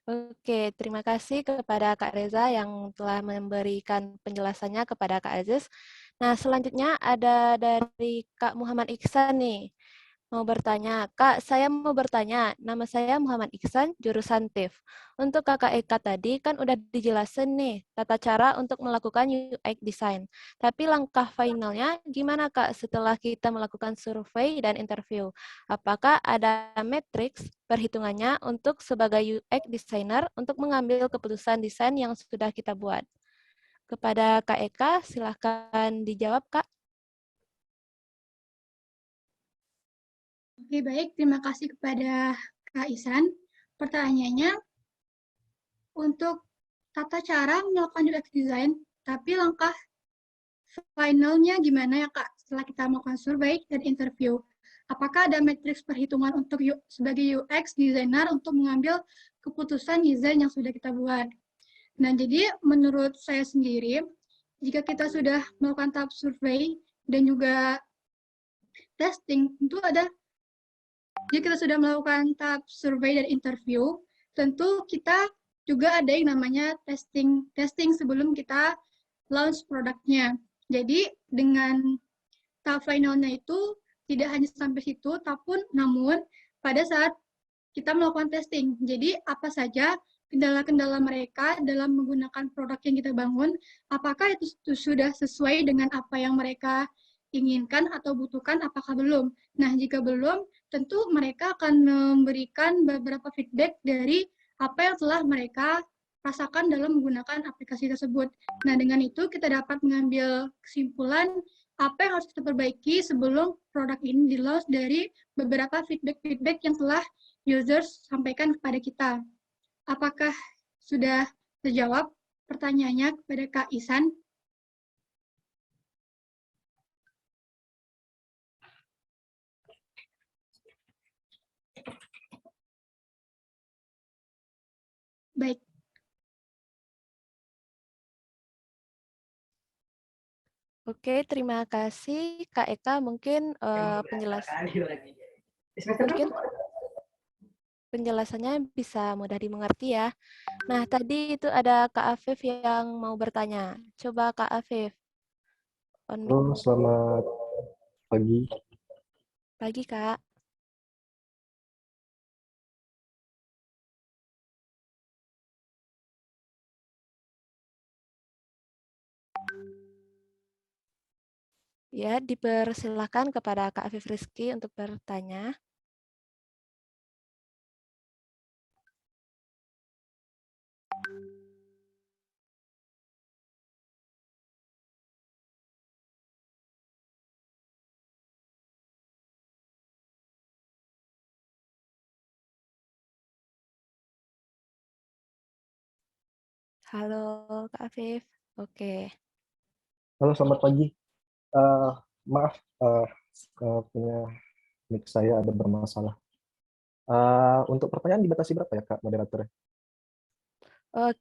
Oke, terima kasih kepada Kak Reza yang telah memberikan penjelasannya kepada Kak Aziz. Nah, selanjutnya ada dari Kak Muhammad Iksan nih. Mau bertanya, Kak, saya mau bertanya, nama saya Muhammad Iksan, jurusan TIF. Untuk Kakak Eka tadi kan udah dijelasin nih, tata cara untuk melakukan UX design. Tapi langkah finalnya gimana Kak setelah kita melakukan survei dan interview? Apakah ada matriks perhitungannya untuk sebagai UX designer untuk mengambil keputusan desain yang sudah kita buat? Kepada Kak Eka, silahkan dijawab Kak. Oke, baik. Terima kasih kepada Kak Ihsan. Pertanyaannya, untuk tata cara melakukan UX design, tapi langkah finalnya gimana ya Kak setelah kita melakukan survei dan interview? Apakah ada matriks perhitungan untuk sebagai UX designer untuk mengambil keputusan desain yang sudah kita buat. Nah, jadi menurut saya sendiri, jika kita sudah melakukan tahap survei dan juga testing, tentu ada, jika kita sudah melakukan tahap survei dan interview, tentu kita juga ada yang namanya testing sebelum kita launch produknya. Jadi dengan tahap finalnya itu tidak hanya sampai situ, namun pada saat kita melakukan testing. Jadi apa saja kendala-kendala mereka dalam menggunakan produk yang kita bangun, apakah itu sudah sesuai dengan apa yang mereka inginkan atau butuhkan, apakah belum. Nah, jika belum, tentu mereka akan memberikan beberapa feedback dari apa yang telah mereka rasakan dalam menggunakan aplikasi tersebut. Nah, dengan itu kita dapat mengambil kesimpulan apa yang harus kita perbaiki sebelum produk ini di-launch dari beberapa feedback-feedback yang telah users sampaikan kepada kita. Apakah sudah terjawab pertanyaannya kepada Kak Isan? Baik. Oke, terima kasih Kak Eka. Mungkin penjelasannya bisa mudah dimengerti ya. Nah, tadi itu ada Kak Afif yang mau bertanya. Coba Kak Afif. Halo, selamat pagi. Pagi, Kak. Ya, dipersilakan kepada Kak Afif Rizky untuk bertanya. Halo, Kak Afif. Oke. Halo, selamat pagi. Maaf, punya mic saya ada bermasalah. Untuk pertanyaan dibatasi berapa ya, Kak, moderatornya?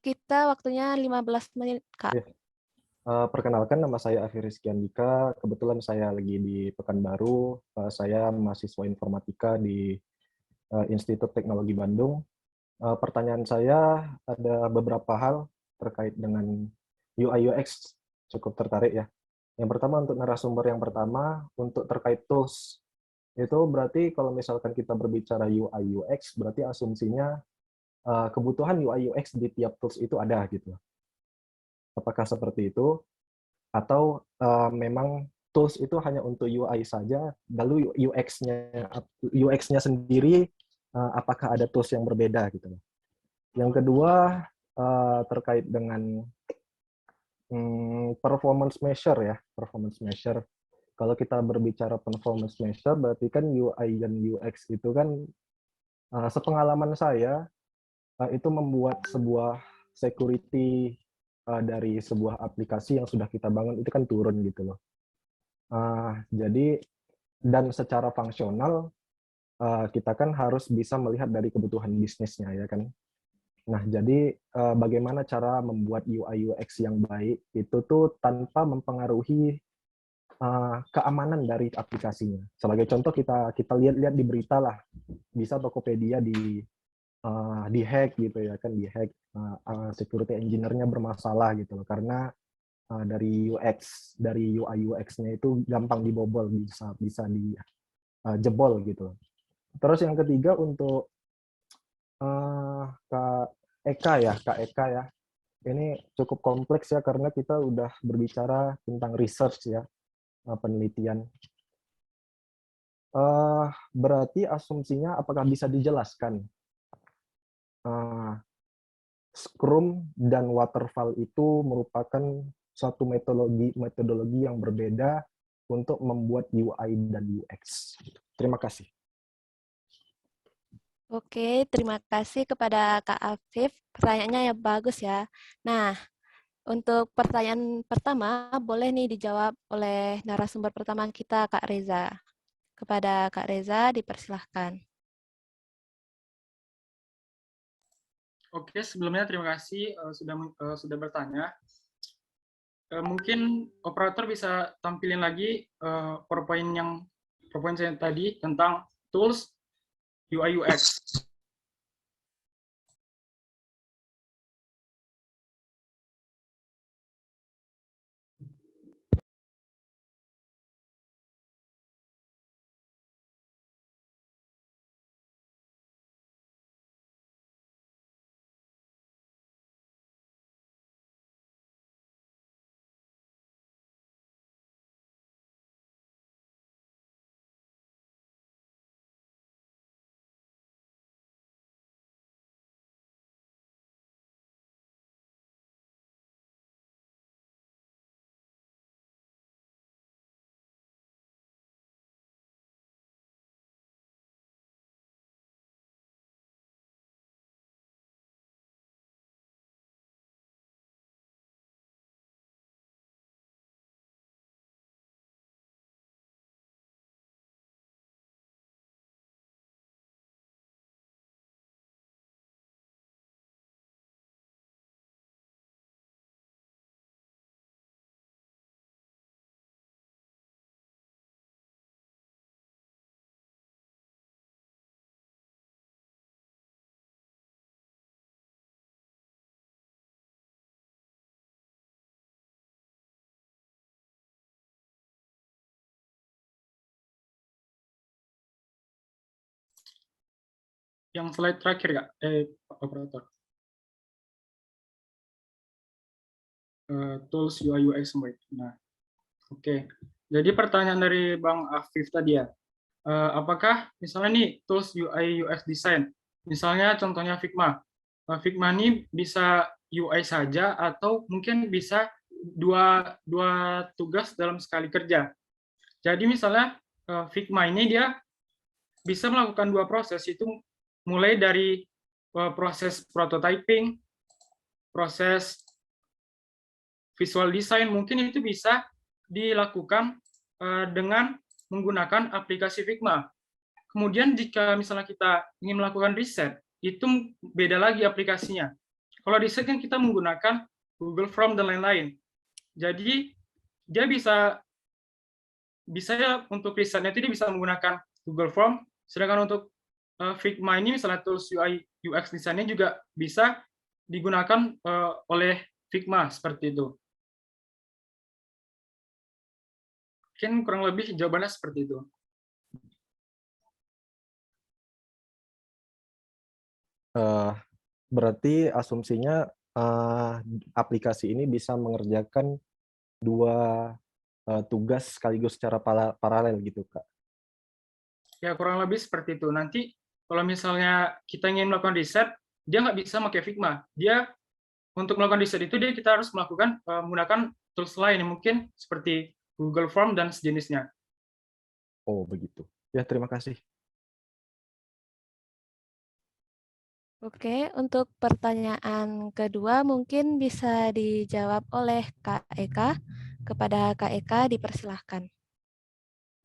Kita waktunya 15 menit, Kak. Iya. Perkenalkan, nama saya Afif Rizky Andika. Kebetulan saya lagi di Pekanbaru. Saya mahasiswa informatika di Institut Teknologi Bandung. Pertanyaan saya ada beberapa hal terkait dengan UI UX. Cukup tertarik ya. Yang pertama untuk narasumber yang pertama, untuk terkait tools. Itu berarti kalau misalkan kita berbicara UI UX, berarti asumsinya kebutuhan UI UX di tiap tools itu ada gitu. Apakah seperti itu? Atau memang tools itu hanya untuk UI saja, lalu UX-nya sendiri apakah ada tools yang berbeda gitu. Yang kedua terkait dengan performance measure ya, performance measure. Kalau kita berbicara performance measure, berarti kan UI dan UX itu kan, sepengalaman saya, itu membuat sebuah security dari sebuah aplikasi yang sudah kita bangun itu kan turun gitu loh. Jadi, dan secara fungsional, kita kan harus bisa melihat dari kebutuhan bisnisnya ya kan. Nah, jadi bagaimana cara membuat UI UX yang baik itu tuh tanpa mempengaruhi keamanan dari aplikasinya. Sebagai contoh kita lihat-lihat di berita lah, bisa Tokopedia di hack gitu ya kan, di hack, security engineer-nya bermasalah gitu loh, karena dari UI UX-nya itu gampang dibobol, bisa di jebol gitu. Terus yang ketiga untuk Kak Eka ya. Ini cukup kompleks ya karena kita udah berbicara tentang research ya, penelitian. Berarti asumsinya apakah bisa dijelaskan Scrum dan Waterfall itu merupakan suatu metodologi yang berbeda untuk membuat UI dan UX. Terima kasih. Oke, terima kasih kepada Kak Afif. Pertanyaannya ya bagus ya. Nah, untuk pertanyaan pertama, boleh nih dijawab oleh narasumber pertama kita, Kak Reza. Kepada Kak Reza, dipersilahkan. Oke, sebelumnya terima kasih sudah bertanya. Mungkin operator bisa tampilin lagi PowerPoint saya tadi tentang tools UI UX. Yang slide terakhir ya, operator. Tools UI UX semua itu. Nah, oke. Jadi pertanyaan dari Bang Afif tadi ya, apakah misalnya nih tools UI UX design, misalnya contohnya Figma. Figma ini bisa UI saja atau mungkin bisa dua tugas dalam sekali kerja. Jadi misalnya Figma ini dia bisa melakukan dua proses, itu mulai dari proses prototyping, proses visual design, mungkin itu bisa dilakukan dengan menggunakan aplikasi Figma. Kemudian jika misalnya kita ingin melakukan riset, itu beda lagi aplikasinya. Kalau riset kan kita menggunakan Google Form dan lain-lain. Jadi dia bisa ya untuk risetnya itu dia bisa menggunakan Google Form, sedangkan untuk Figma ini misalnya tools UI UX desainnya juga bisa digunakan oleh Figma seperti itu. Mungkin kurang lebih jawabannya seperti itu. Berarti asumsinya aplikasi ini bisa mengerjakan dua tugas sekaligus secara paralel gitu, Kak? Ya, kurang lebih seperti itu. Nanti kalau misalnya kita ingin melakukan riset, dia nggak bisa pakai Figma. Dia untuk melakukan riset itu kita harus menggunakan tools lain yang mungkin seperti Google Form dan sejenisnya. Oh, begitu. Ya, terima kasih. Oke, untuk pertanyaan kedua mungkin bisa dijawab oleh Kak Eka. Kepada Kak Eka, dipersilahkan.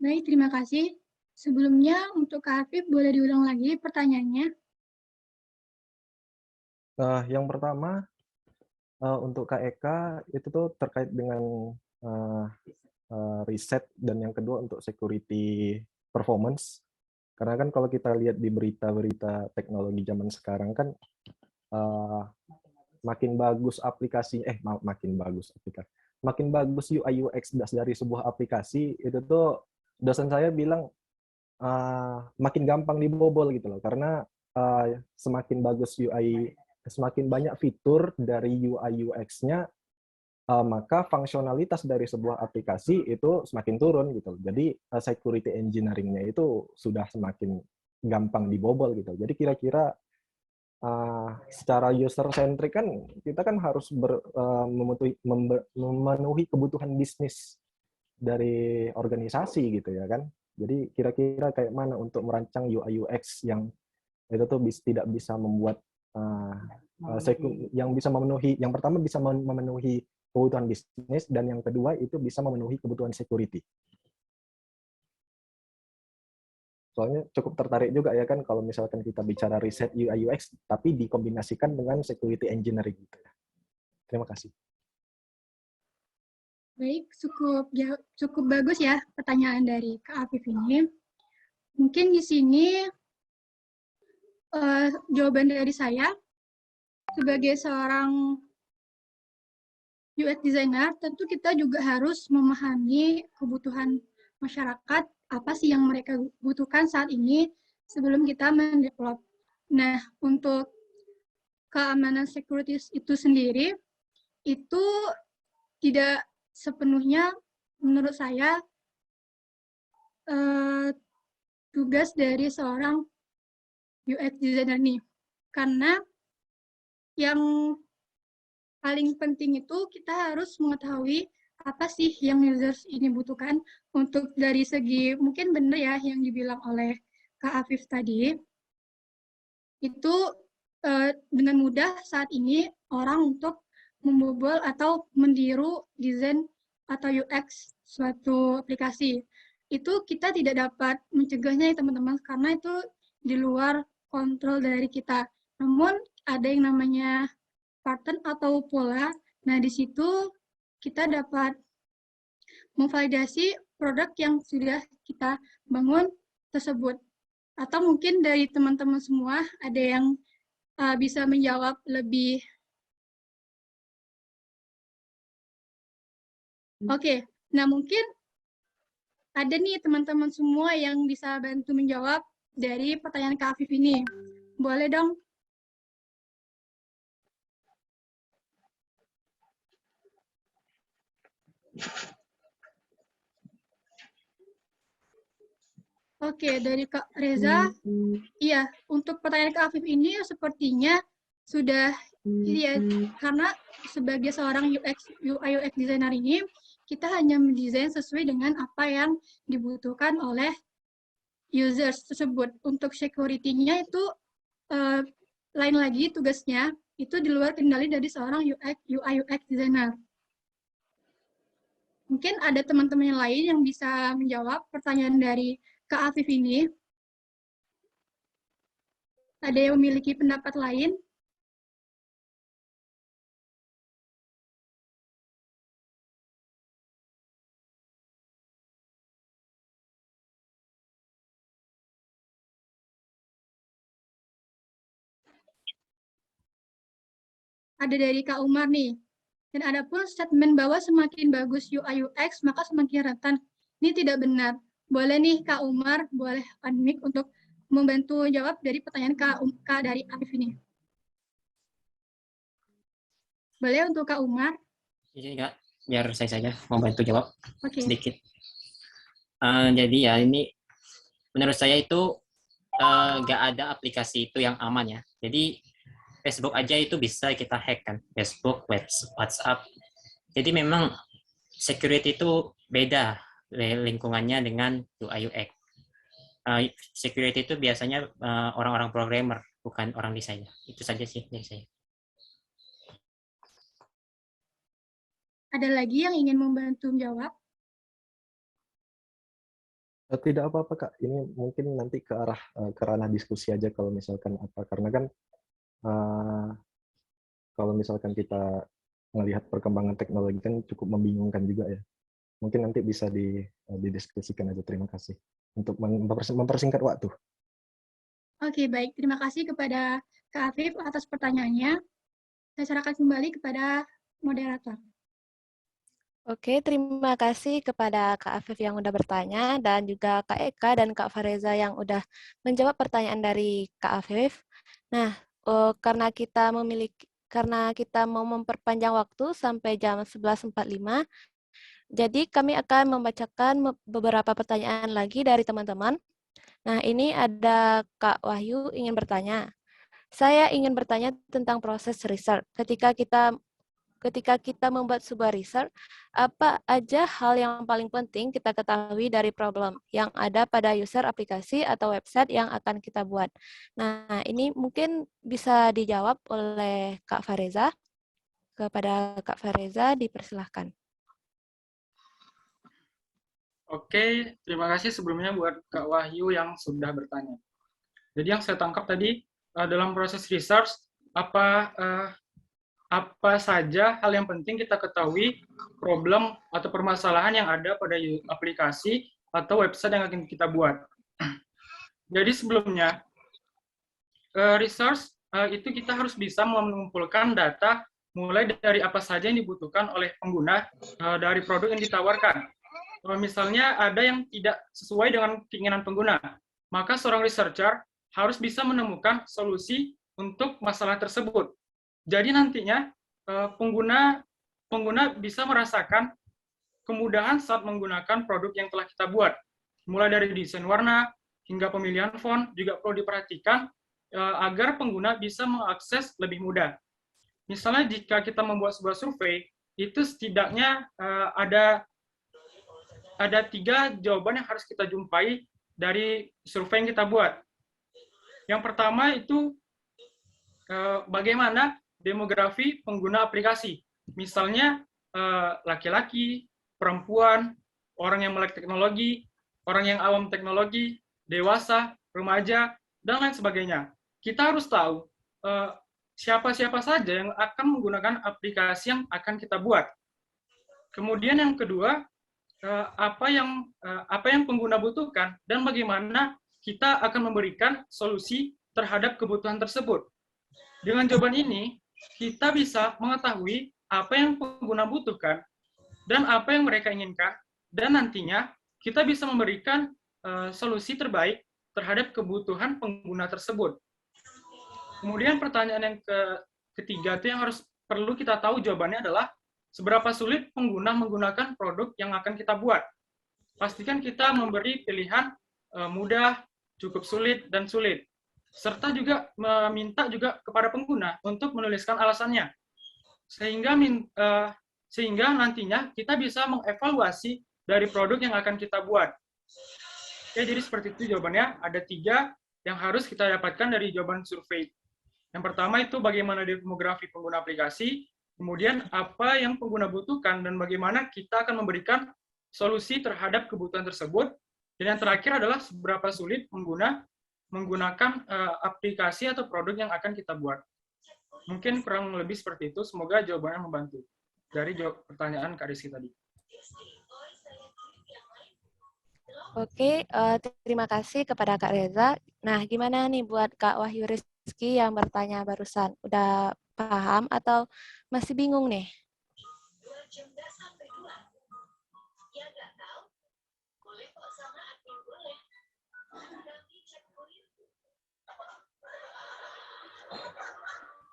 Baik, terima kasih. Sebelumnya, untuk Kak Afif, boleh diulang lagi pertanyaannya? Yang pertama, untuk Kak Eka, itu tuh terkait dengan riset, dan yang kedua untuk security performance. Karena kan kalau kita lihat di berita-berita teknologi zaman sekarang kan, makin bagus UI UX dari sebuah aplikasi, itu tuh dosen saya bilang makin gampang dibobol gitu loh, karena semakin bagus semakin banyak fitur dari UI UX-nya, maka fungsionalitas dari sebuah aplikasi itu semakin turun gitu loh. Jadi security engineering-nya itu sudah semakin gampang dibobol gitu. Jadi kira-kira secara user centric kan kita kan harus memenuhi kebutuhan bisnis dari organisasi gitu ya kan. Jadi kira-kira kayak mana untuk merancang UI UX yang itu tuh tidak bisa membuat yang bisa memenuhi, yang pertama bisa memenuhi kebutuhan bisnis, dan yang kedua itu bisa memenuhi kebutuhan security. Soalnya cukup tertarik juga ya kan kalau misalkan kita bicara riset UI UX tapi dikombinasikan dengan security engineering gitu ya. Terima kasih. Baik, cukup bagus ya pertanyaan dari Kak Afif ini. Mungkin di sini jawaban dari saya sebagai seorang UX designer, tentu kita juga harus memahami kebutuhan masyarakat, apa sih yang mereka butuhkan saat ini sebelum kita mendevelop. Nah, untuk keamanan security itu sendiri, itu tidak sepenuhnya menurut saya tugas dari seorang UX designer nih. Karena yang paling penting itu kita harus mengetahui apa sih yang users ini butuhkan. Untuk dari segi, mungkin benar ya yang dibilang oleh Kak Afif tadi, itu dengan mudah saat ini orang untuk membobol atau meniru desain atau UX suatu aplikasi. Itu kita tidak dapat mencegahnya ya teman-teman, karena itu di luar kontrol dari kita. Namun ada yang namanya pattern atau pola. Nah, di situ kita dapat memvalidasi produk yang sudah kita bangun tersebut. Atau mungkin dari teman-teman semua ada yang bisa menjawab lebih. Oke, nah mungkin ada nih teman-teman semua yang bisa bantu menjawab dari pertanyaan Kak Afif ini. Boleh dong? Oke, dari Kak Reza, iya, untuk pertanyaan Kak Afif ini sepertinya sudah, iya, karena sebagai seorang UI/UX designer ini, kita hanya mendesain sesuai dengan apa yang dibutuhkan oleh users tersebut. Untuk security-nya itu lain lagi tugasnya, itu di luar kendali dari seorang UI/UX designer. Mungkin ada teman-teman yang lain yang bisa menjawab pertanyaan dari Kak Afif ini. Ada yang memiliki pendapat lain? Ada dari Kak Umar nih. Dan ada pun statement bahwa semakin bagus UI UX, maka semakin rentan. Ini tidak benar. Boleh nih Kak Umar, boleh unmute untuk membantu jawab dari pertanyaan Kak dari Afif ini. Boleh untuk Kak Umar? Iya, Kak. Biar saya saja membantu jawab sedikit. Okay. Jadi ya ini menurut saya itu nggak ada aplikasi itu yang aman ya. Jadi Facebook aja itu bisa kita hack kan, Facebook, WhatsApp. Jadi memang security itu beda lingkungannya dengan UI UX. Security itu biasanya orang-orang programmer, bukan orang desainer. Itu saja sih dari saya. Ada lagi yang ingin membantu menjawab? Tidak apa-apa Kak, ini mungkin nanti ke ranah diskusi aja kalau misalkan apa, karena kan kalau misalkan kita melihat perkembangan teknologi kan cukup membingungkan juga ya. Mungkin nanti bisa didiskusikan aja. Terima kasih untuk mempersingkat waktu. Oke, baik. Terima kasih kepada Kak Afif atas pertanyaannya. Saya serahkan kembali kepada moderator. Oke, terima kasih kepada Kak Afif yang udah bertanya dan juga Kak Eka dan Kak Fareza yang udah menjawab pertanyaan dari Kak Afif. Nah, karena kita mau memperpanjang waktu sampai jam 11.45, jadi kami akan membacakan beberapa pertanyaan lagi dari teman-teman. Nah, ini ada Kak Wahyu ingin bertanya. Saya ingin bertanya tentang proses research. Ketika kita membuat sebuah research, apa aja hal yang paling penting kita ketahui dari problem yang ada pada user aplikasi atau website yang akan kita buat. Nah, ini mungkin bisa dijawab oleh Kak Fareza. Kepada Kak Fareza, dipersilahkan. Oke, terima kasih sebelumnya buat Kak Wahyu yang sudah bertanya. Jadi yang saya tangkap tadi dalam proses research apa saja hal yang penting kita ketahui problem atau permasalahan yang ada pada aplikasi atau website yang akan kita buat. Jadi sebelumnya research itu kita harus bisa mengumpulkan data mulai dari apa saja yang dibutuhkan oleh pengguna dari produk yang ditawarkan. Misalnya ada yang tidak sesuai dengan keinginan pengguna, maka seorang researcher harus bisa menemukan solusi untuk masalah tersebut. Jadi nantinya pengguna bisa merasakan kemudahan saat menggunakan produk yang telah kita buat. Mulai dari desain warna hingga pemilihan font juga perlu diperhatikan agar pengguna bisa mengakses lebih mudah. Misalnya jika kita membuat sebuah survei, itu setidaknya ada 3 jawaban yang harus kita jumpai dari survei yang kita buat. Yang pertama itu bagaimana demografi pengguna aplikasi. Misalnya laki-laki, perempuan, orang yang melek teknologi, orang yang awam teknologi, dewasa, remaja, dan lain sebagainya. Kita harus tahu siapa-siapa saja yang akan menggunakan aplikasi yang akan kita buat. Kemudian yang kedua, apa yang pengguna butuhkan dan bagaimana kita akan memberikan solusi terhadap kebutuhan tersebut. Dengan jawaban ini, kita bisa mengetahui apa yang pengguna butuhkan dan apa yang mereka inginkan, dan nantinya kita bisa memberikan solusi terbaik terhadap kebutuhan pengguna tersebut. Kemudian pertanyaan yang ketiga itu yang harus perlu kita tahu jawabannya adalah seberapa sulit pengguna menggunakan produk yang akan kita buat. Pastikan kita memberi pilihan mudah, cukup sulit, dan sulit. Serta juga meminta juga kepada pengguna untuk menuliskan alasannya. Sehingga nantinya kita bisa mengevaluasi dari produk yang akan kita buat. Oke, jadi seperti itu jawabannya. Ada 3 yang harus kita dapatkan dari jawaban survei. Yang pertama itu bagaimana demografi pengguna aplikasi, kemudian apa yang pengguna butuhkan, dan bagaimana kita akan memberikan solusi terhadap kebutuhan tersebut. Dan yang terakhir adalah seberapa sulit pengguna menggunakan aplikasi atau produk yang akan kita buat. Mungkin kurang lebih seperti itu. Semoga jawabannya membantu dari pertanyaan Kak Rizky tadi. Oke, terima kasih kepada Kak Reza. Nah, gimana nih buat Kak Wahyu Rizky yang bertanya barusan? Udah paham atau masih bingung nih?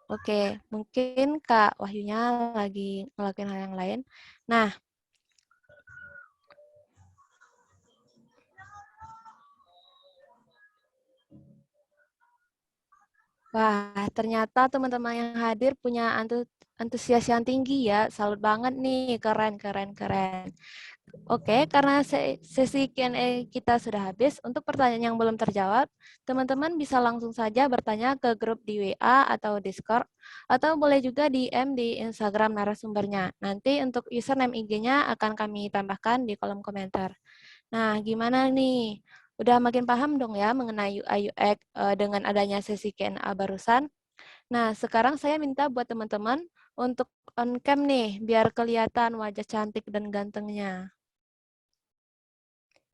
Oke, mungkin Kak Wahyunya lagi ngelakuin hal yang lain. Nah, wah, ternyata teman-teman yang hadir punya antusias yang tinggi ya. Salut banget nih, keren, keren, keren. Oke, karena sesi Q&A kita sudah habis, untuk pertanyaan yang belum terjawab, teman-teman bisa langsung saja bertanya ke grup di WA atau Discord, atau boleh juga DM di Instagram narasumbernya. Nanti untuk username IG-nya akan kami tambahkan di kolom komentar. Nah, gimana nih? Udah makin paham dong ya mengenai UI UX dengan adanya sesi Q&A barusan? Nah, sekarang saya minta buat teman-teman untuk on cam nih, biar kelihatan wajah cantik dan gantengnya.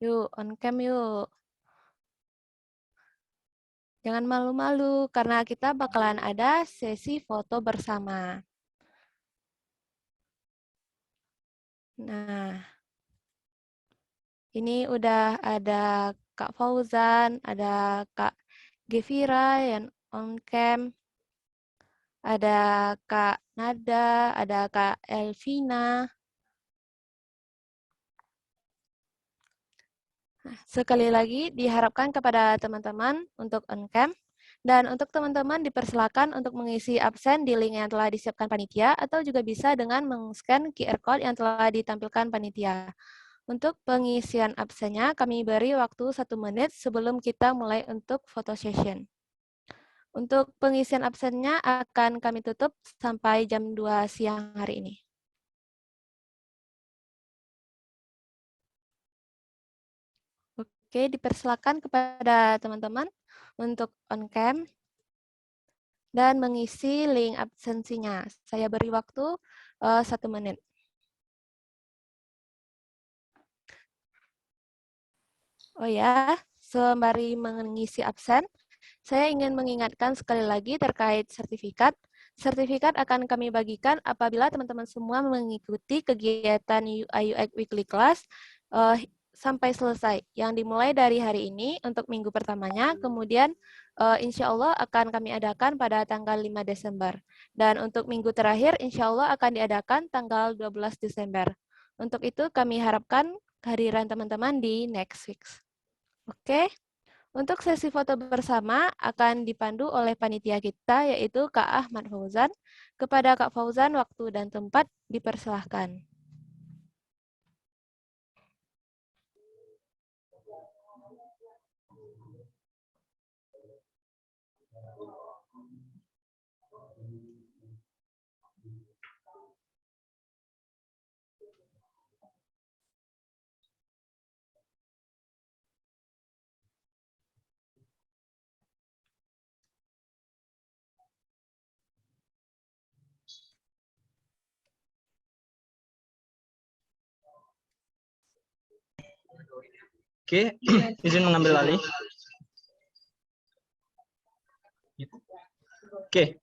Yuk, on cam yuk. Jangan malu-malu, karena kita bakalan ada sesi foto bersama. Nah, ini udah ada Kak Fauzan, ada Kak Gevira yang on cam, ada Kak Nada, ada Kak Elvina. Sekali lagi diharapkan kepada teman-teman untuk on cam, dan untuk teman-teman dipersilakan untuk mengisi absen di link yang telah disiapkan panitia, atau juga bisa dengan meng-scan QR code yang telah ditampilkan panitia. Untuk pengisian absennya kami beri waktu 1 menit sebelum kita mulai untuk photo session. Untuk pengisian absennya akan kami tutup sampai jam 2 siang hari ini. Oke, dipersilakan kepada teman-teman untuk on cam dan mengisi link absensinya. Saya beri waktu 1 menit. Oh ya, sembari mengisi absen, saya ingin mengingatkan sekali lagi terkait sertifikat. Sertifikat akan kami bagikan apabila teman-teman semua mengikuti kegiatan UI UX Weekly Class sampai selesai, yang dimulai dari hari ini untuk minggu pertamanya, kemudian insya Allah akan kami adakan pada tanggal 5 Desember. Dan untuk minggu terakhir, insya Allah akan diadakan tanggal 12 Desember. Untuk itu kami harapkan kehadiran teman-teman di next week. Oke, untuk sesi foto bersama akan dipandu oleh panitia kita, yaitu Kak Ahmad Fauzan. Kepada Kak Fauzan, waktu dan tempat dipersilahkan. Oke, izin mengambil alih. Oke.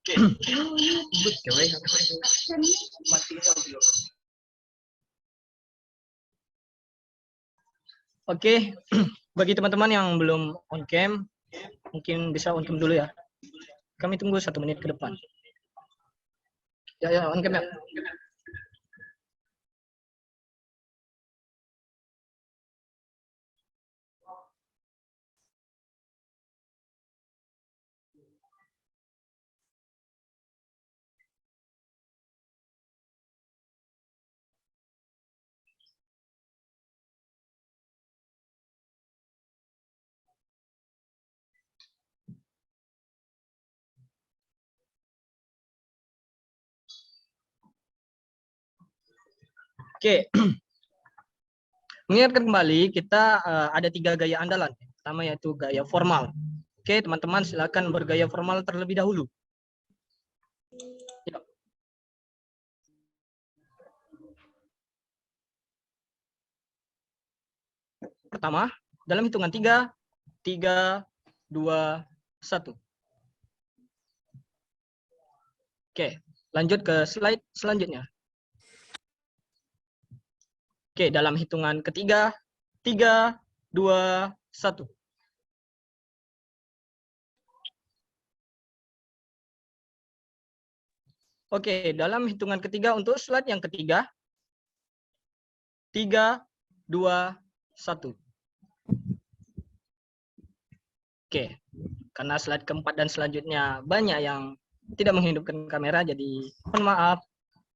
Oke, bagi teman-teman yang belum on cam, mungkin bisa on cam dulu ya. Kami tunggu 1 menit ke depan. Ya, on cam ya. Oke, mengingatkan kembali kita ada 3 gaya andalan. Pertama yaitu gaya formal. Oke, teman-teman silakan bergaya formal terlebih dahulu. Ya. Pertama, dalam hitungan 3, 3, 2, 1. Oke, lanjut ke slide selanjutnya. Oke, dalam hitungan ketiga, 3, 2, 1. Oke, dalam hitungan ketiga untuk slide yang ketiga, 3, 2, 1. Oke, karena slide keempat dan selanjutnya banyak yang tidak menghidupkan kamera, jadi mohon maaf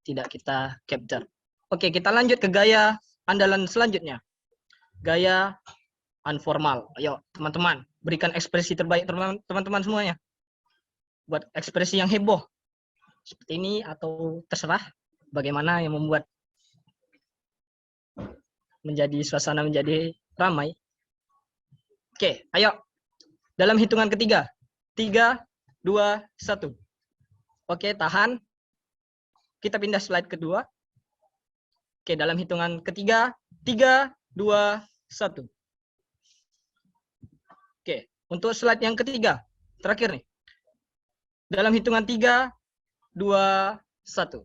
tidak kita capture. Oke, kita lanjut ke gaya andalan selanjutnya. Gaya unformal. Ayo, teman-teman, berikan ekspresi terbaik teman-teman semuanya. Buat ekspresi yang heboh. Seperti ini atau terserah bagaimana yang membuat suasana menjadi ramai. Oke, ayo. Dalam hitungan ketiga. 3, 2, 1. Oke, tahan. Kita pindah slide kedua. Oke, dalam hitungan ketiga, 3, 2, 1. Oke, untuk slide yang ketiga, terakhir nih. Dalam hitungan 3, 2, 1.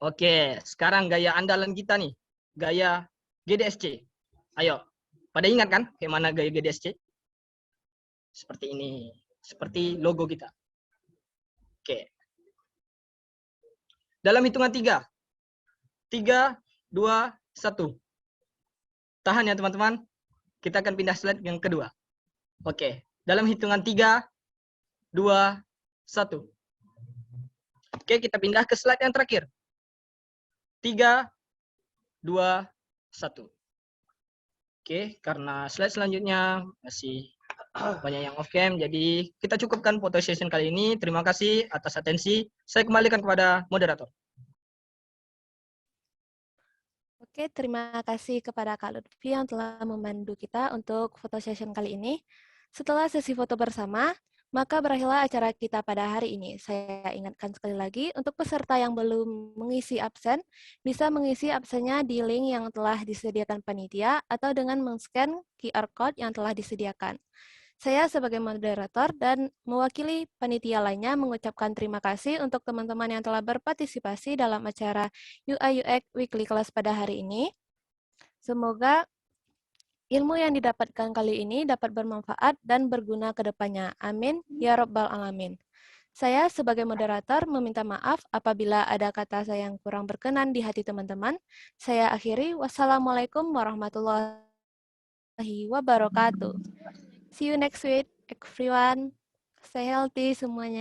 Oke, sekarang gaya andalan kita nih, gaya GDSC. Ayo, pada ingat kan bagaimana gaya GDSC? Seperti ini, seperti logo kita. Oke. Dalam hitungan 3, 3, 2, 1. Tahan ya teman-teman. Kita akan pindah slide yang kedua. Oke. Dalam hitungan 3, 2, 1. Oke, kita pindah ke slide yang terakhir. 3, 2, 1. Oke, karena slide selanjutnya masih banyak yang off cam, jadi kita cukupkan foto session kali ini. Terima kasih atas atensi. Saya kembalikan kepada moderator. Oke, terima kasih kepada Kak Lutfi yang telah memandu kita untuk foto session kali ini. Setelah sesi foto bersama, maka berakhirlah acara kita pada hari ini. Saya ingatkan sekali lagi, untuk peserta yang belum mengisi absen, bisa mengisi absennya di link yang telah disediakan panitia atau dengan men-scan QR Code yang telah disediakan. Saya sebagai moderator dan mewakili panitia lainnya mengucapkan terima kasih untuk teman-teman yang telah berpartisipasi dalam acara UI UX Weekly Class pada hari ini. Semoga ilmu yang didapatkan kali ini dapat bermanfaat dan berguna ke depannya. Amin. Ya Rabbal Alamin. Saya sebagai moderator meminta maaf apabila ada kata saya yang kurang berkenan di hati teman-teman. Saya akhiri. Wassalamualaikum warahmatullahi wabarakatuh. See you next week, everyone. Stay healthy semuanya.